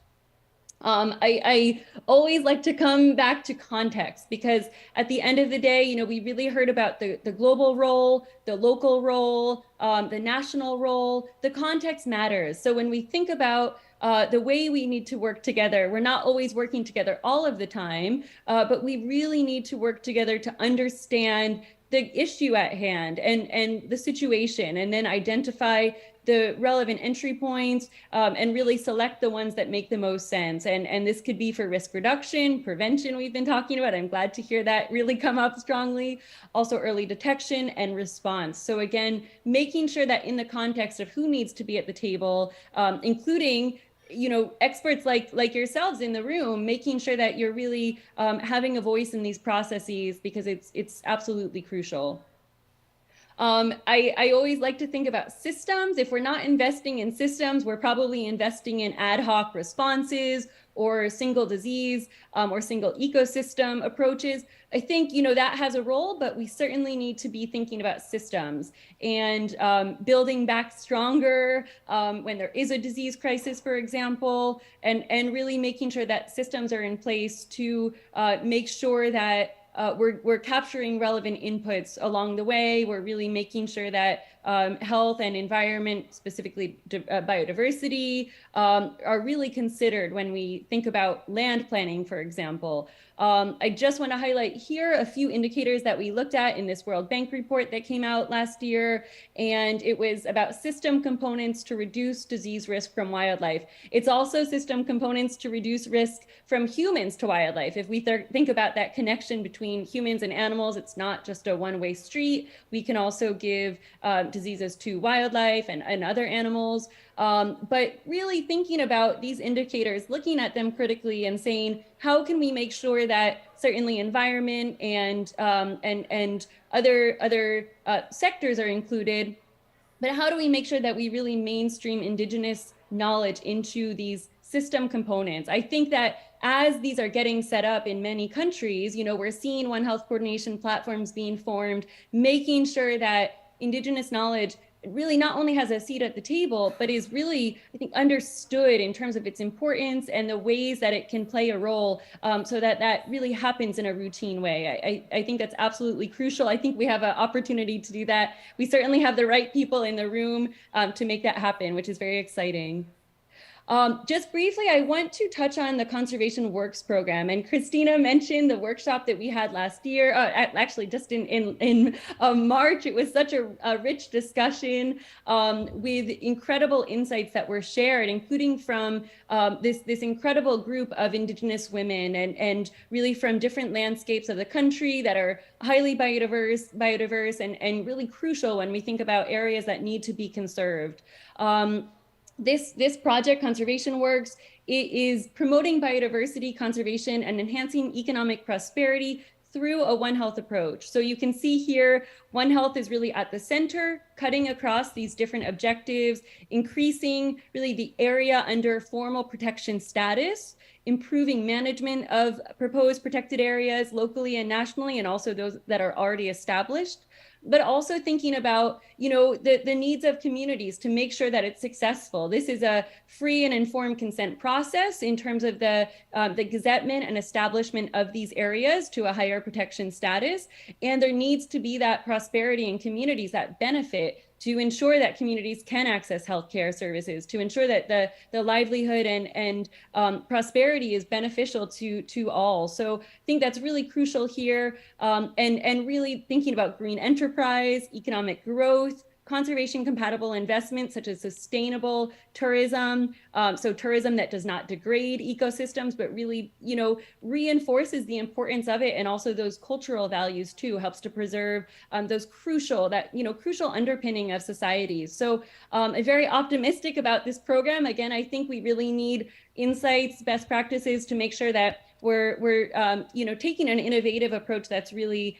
I always like to come back to context, because at the end of the day, we really heard about the global role, the local role, the national role. The context matters. So when we think about the way we need to work together, we're not always working together all of the time, but we really need to work together to understand the issue at hand and the situation, and then identify the relevant entry points and really select the ones that make the most sense. And this could be for risk reduction, prevention we've been talking about. I'm glad to hear that really come up strongly. Also early detection and response. So again, making sure that in the context of who needs to be at the table, including experts like yourselves in the room, making sure that you're really having a voice in these processes, because it's absolutely crucial. I always like to think about systems. If we're not investing in systems, we're probably investing in ad hoc responses or single disease or single ecosystem approaches. I think, that has a role, but we certainly need to be thinking about systems and building back stronger when there is a disease crisis, for example, and really making sure that systems are in place to make sure that we're capturing relevant inputs along the way. We're really making sure that health and environment, specifically biodiversity, are really considered when we think about land planning, for example. I just want to highlight here a few indicators that we looked at in this World Bank report that came out last year, and it was about system components to reduce disease risk from wildlife. It's also system components to reduce risk from humans to wildlife. If we think about that connection between humans and animals, it's not just a one-way street. We can also give diseases to wildlife and other animals. But really thinking about these indicators, looking at them critically and saying, how can we make sure that certainly environment and other sectors are included, but how do we make sure that we really mainstream Indigenous knowledge into these system components? I think that as these are getting set up in many countries, we're seeing One Health coordination platforms being formed, making sure that Indigenous knowledge really not only has a seat at the table, but is really, I think, understood in terms of its importance and the ways that it can play a role, so that really happens in a routine way. I think that's absolutely crucial. I think we have an opportunity to do that. We certainly have the right people in the room to make that happen, which is very exciting. Just briefly, I want to touch on the Conservation Works program. And Christina mentioned the workshop that we had last year, actually just in March. It was such a rich discussion with incredible insights that were shared, including from this incredible group of Indigenous women and really from different landscapes of the country that are highly biodiverse and really crucial when we think about areas that need to be conserved. This project, Conservation Works, it is promoting biodiversity conservation and enhancing economic prosperity through a One Health approach. So you can see here, One Health is really at the center, cutting across these different objectives, increasing really the area under formal protection status, improving management of proposed protected areas locally and nationally, and also those that are already established, but also thinking about, the needs of communities to make sure that it's successful. This is a free and informed consent process in terms of the gazettement and establishment of these areas to a higher protection status. And there needs to be that prosperity in communities that benefit, to ensure that communities can access healthcare services, to ensure that the livelihood and prosperity is beneficial to all. So I think that's really crucial here, and really thinking about green enterprise, economic growth, conservation compatible investments such as sustainable tourism, so tourism that does not degrade ecosystems, but really, reinforces the importance of it, and also those cultural values too, helps to preserve those crucial underpinning of societies. So I'm very optimistic about this program. Again, I think we really need insights, best practices to make sure that we're taking an innovative approach that's really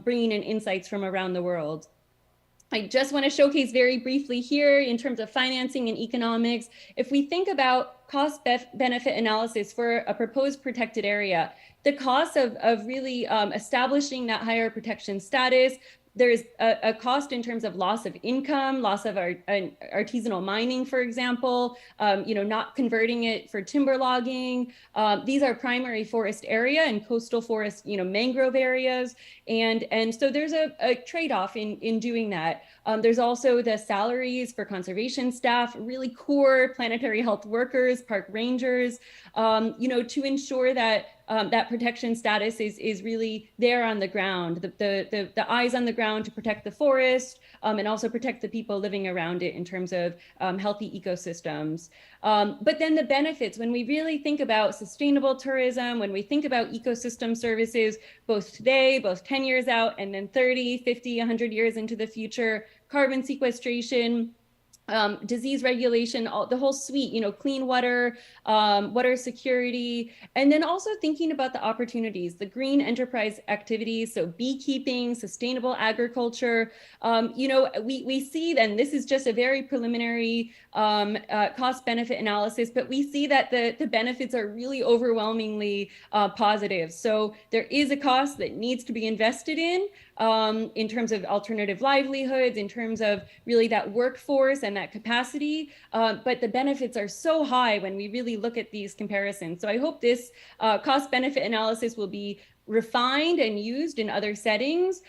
bringing in insights from around the world. I just want to showcase very briefly here in terms of financing and economics. If we think about cost benefit analysis for a proposed protected area, the cost of really establishing that higher protection status, there's a cost in terms of loss of income, loss of artisanal mining, for example, not converting it for timber logging. These are primary forest area and coastal forest, mangrove areas. And so there's a trade-off in doing that. There's also the salaries for conservation staff, really core planetary health workers, park rangers, to ensure that that protection status is really there on the ground, the eyes on the ground to protect the forest and also protect the people living around it in terms of healthy ecosystems. But then the benefits, when we really think about sustainable tourism, when we think about ecosystem services, both today, both 10 years out, and then 30, 50, 100 years into the future, carbon sequestration, disease regulation, the whole suite, clean water, water security, and then also thinking about the opportunities, the green enterprise activities, so beekeeping, sustainable agriculture. We see, and this is just a very preliminary cost benefit analysis, but we see that the benefits are really overwhelmingly positive. So there is a cost that needs to be invested in terms of alternative livelihoods, in terms of really that workforce and that capacity, but the benefits are so high when we really look at these comparisons. So I hope this cost benefit analysis will be refined and used in other settings,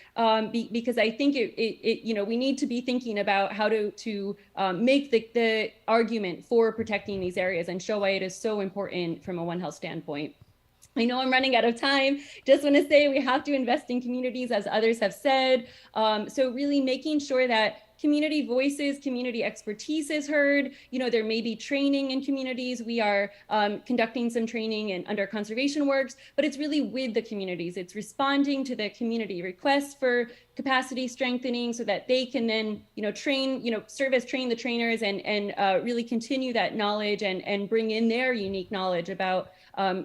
because I think we need to be thinking about how to make the argument for protecting these areas and show why it is so important from a One Health standpoint. I know I'm running out of time. Just want to say we have to invest in communities, as others have said. So really making sure that community voices, community expertise is heard. There may be training in communities. We are conducting some training and under conservation works, but it's really with the communities. It's responding to the community requests for capacity strengthening so that they can then, train the trainers and really continue that knowledge and bring in their unique knowledge about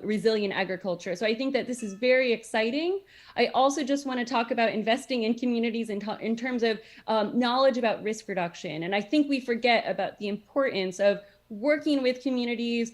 resilient agriculture. So I think that this is very exciting. I also just want to talk about investing in communities in terms of knowledge about risk reduction. And I think we forget about the importance of working with communities,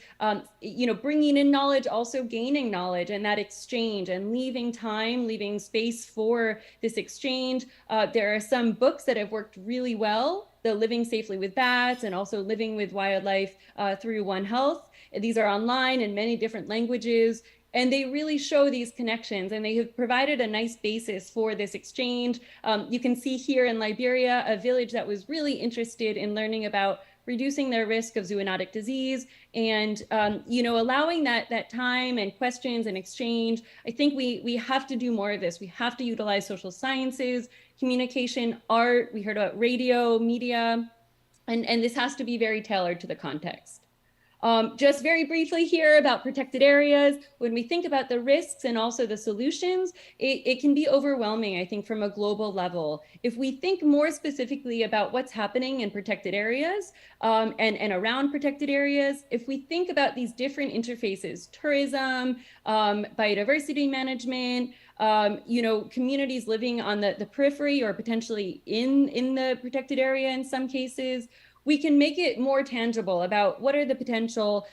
bringing in knowledge, also gaining knowledge, and that exchange, and leaving space for this exchange. There are some books that have worked really well, the Living Safely with Bats and also Living with Wildlife through One Health. These are online in many different languages, and they really show these connections, and they have provided a nice basis for this exchange. You can see here in Liberia, a village that was really interested in learning about reducing their risk of zoonotic disease, and allowing that time and questions and exchange. I think we have to do more of this. We have to utilize social sciences, communication, art. We heard about radio, media, and this has to be very tailored to the context. Just very briefly here about protected areas. When we think about the risks and also the solutions, it can be overwhelming, I think, from a global level. If we think more specifically about what's happening in protected areas and around protected areas, if we think about these different interfaces, tourism, biodiversity management, communities living on the periphery or potentially in the protected area in some cases, we can make it more tangible about what are the potential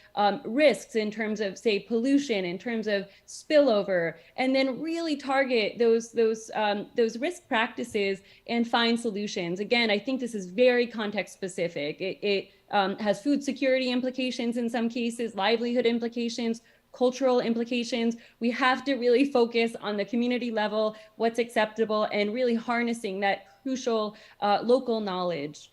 risks in terms of, say, pollution, in terms of spillover, and then really target those risk practices and find solutions. Again, I think this is very context specific. It has food security implications in some cases, livelihood implications, cultural implications. We have to really focus on the community level, what's acceptable, and really harnessing that crucial local knowledge.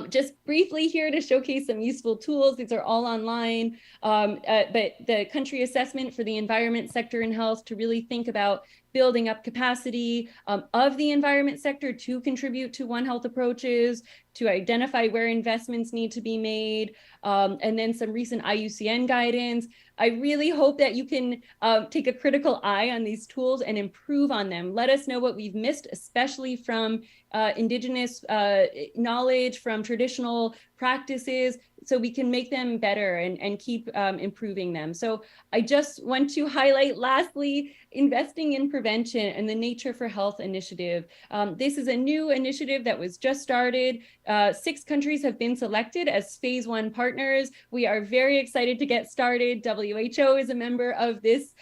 Just briefly here to showcase some useful tools. These are all online, but the country assessment for the environment sector in health to really think about building up capacity of the environment sector to contribute to One Health approaches, to identify where investments need to be made, and then some recent IUCN guidance. I really hope that you can take a critical eye on these tools and improve on them. Let us know what we've missed, especially from indigenous knowledge, from traditional practices, so we can make them better and keep improving them. So I just want to highlight, lastly, investing in prevention and the Nature for Health initiative. This is a new initiative that was just started. 6 countries have been selected as phase 1 partners. We are very excited to get started. WHO is a member of this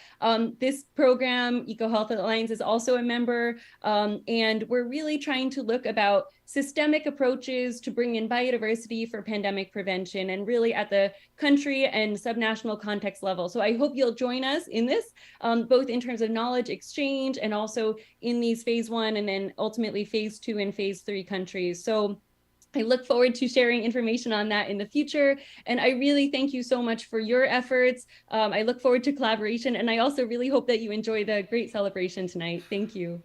program. EcoHealth Alliance is also a member. And we're really trying to look about systemic approaches to bring in biodiversity for pandemic prevention, and really at the country and subnational context level. So I hope you'll join us in this, both in terms of knowledge exchange and also in these phase 1 and then ultimately phase 2 and phase 3 countries. So I look forward to sharing information on that in the future. And I really thank you so much for your efforts. I look forward to collaboration. And I also really hope that you enjoy the great celebration tonight. Thank you.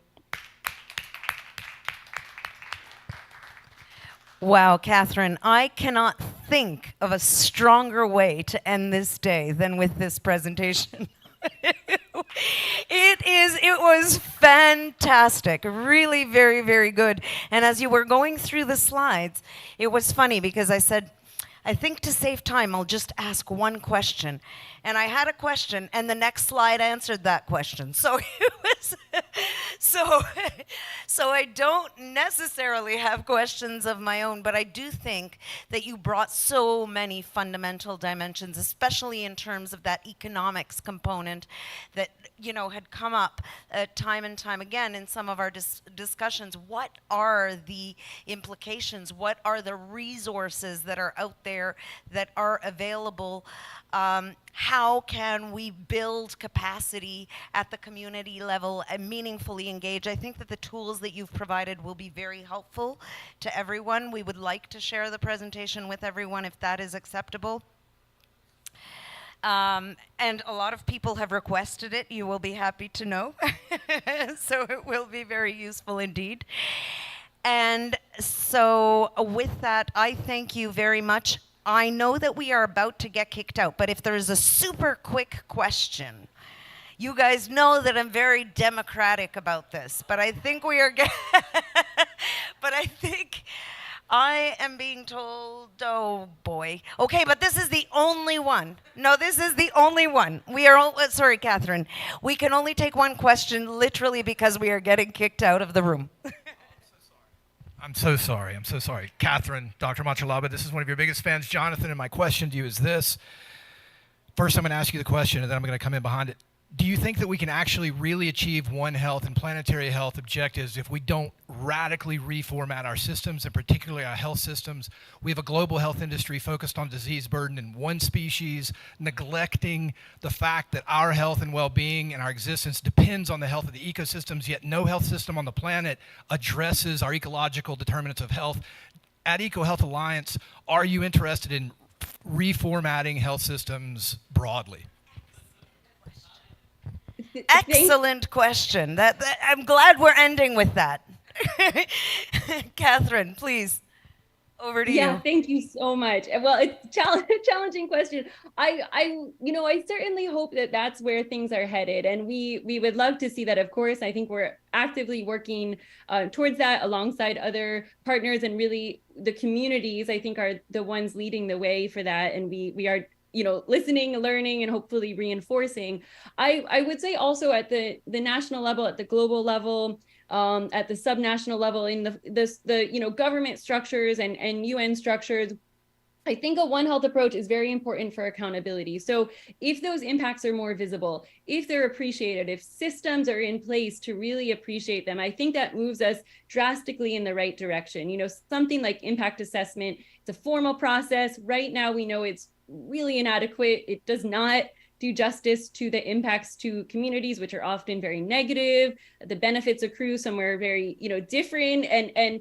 Wow, Catherine, I cannot think of a stronger way to end this day than with this presentation. It was fantastic, really very, very good. And as you were going through the slides, it was funny because I said, I think to save time, I'll just ask one question. And I had a question, and the next slide answered that question. So it was, so I don't necessarily have questions of my own, but I do think that you brought so many fundamental dimensions, especially in terms of that economics component that, you know, had come up time and time again in some of our discussions. What are the implications? What are the resources that are out there that are available? How can we build capacity at the community level and meaningfully engage? I think that the tools that you've provided will be very helpful to everyone. We would like to share the presentation with everyone if that is acceptable. And a lot of people have requested it, you will be happy to know. So it will be very useful indeed. And so with that, I thank you very much. I know that we are about to get kicked out, but if there's a super quick question, you guys know that I'm very democratic about this, but I think we are but I think I am being told, oh boy. Okay, but this is the only one. No, this is the only one. We are all, sorry, Catherine. We can only take one question literally because we are getting kicked out of the room. I'm so sorry. I'm so sorry. Catherine, Dr. Machalaba, this is one of your biggest fans, Jonathan, and my question to you is this. First, I'm going to ask you the question, and then I'm going to come in behind it. Do you think that we can actually really achieve One Health and planetary health objectives if we don't radically reformat our systems, and particularly our health systems? We have a global health industry focused on disease burden in one species, neglecting the fact that our health and well-being and our existence depends on the health of the ecosystems, yet no health system on the planet addresses our ecological determinants of health. At EcoHealth Alliance, are you interested in reformatting health systems broadly? Excellent question. That I'm glad we're ending with that. Catherine, please, over to you. Yeah, thank you so much. Well, it's a challenging question. I certainly hope that that's where things are headed, and we would love to see that. Of course, I think we're actively working towards that alongside other partners, and really the communities, I think, are the ones leading the way for that, and we are listening, learning, and hopefully reinforcing. I would say also at the national level, at the global level, at the subnational level, in the government structures and UN structures, I think a One Health approach is very important for accountability. So if those impacts are more visible, if they're appreciated, if systems are in place to really appreciate them, I think that moves us drastically in the right direction. Something like impact assessment, it's a formal process. Right now, we know it's really inadequate. It does not do justice to the impacts to communities, which are often very negative. The benefits accrue somewhere very, different. And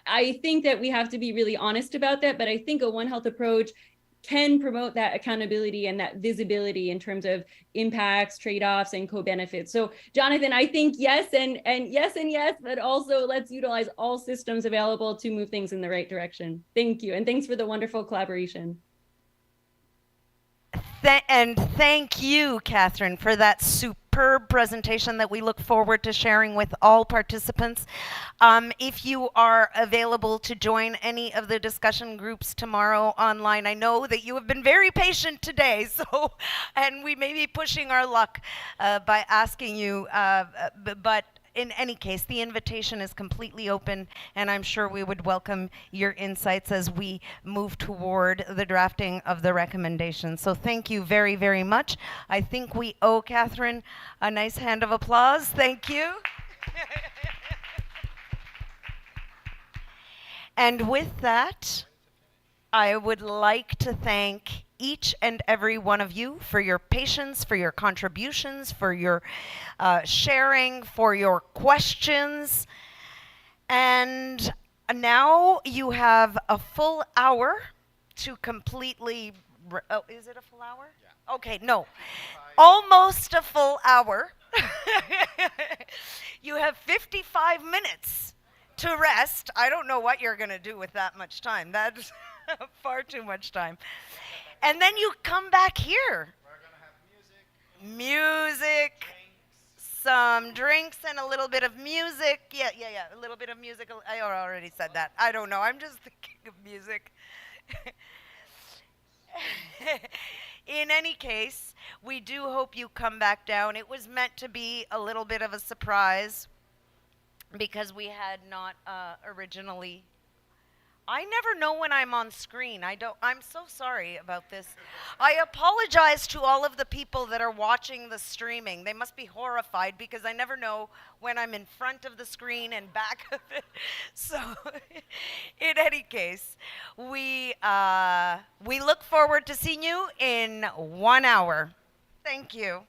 I think that we have to be really honest about that. But I think a One Health approach can promote that accountability and that visibility in terms of impacts, trade-offs, and co-benefits. So Jonathan, I think yes, and yes, but also let's utilize all systems available to move things in the right direction. Thank you. And thanks for the wonderful collaboration. And thank you, Catherine, for that superb presentation that we look forward to sharing with all participants. If you are available to join any of the discussion groups tomorrow online, I know that you have been very patient today, and we may be pushing our luck by asking you, but in any case, the invitation is completely open, and I'm sure we would welcome your insights as we move toward the drafting of the recommendations. So thank you very, very much. I think we owe Catherine a nice hand of applause. Thank you. And with that, I would like to thank each and every one of you for your patience, for your contributions, for your sharing, for your questions. And now you have a full hour to completely. Oh, is it a full hour? Yeah. Okay, no. Almost a full hour. You have 55 minutes to rest. I don't know what you're going to do with that much time. That's far too much time. And then you come back here. We're going to have music. Some drinks and a little bit of music. Yeah, a little bit of music. I already said that. I don't know. I'm just thinking of music. In any case, we do hope you come back down. It was meant to be a little bit of a surprise because we had not originally. I never know when I'm on screen. I'm so sorry about this. I apologize to all of the people that are watching the streaming. They must be horrified because I never know when I'm in front of the screen and back of it. So, in any case, we look forward to seeing you in 1 hour. Thank you.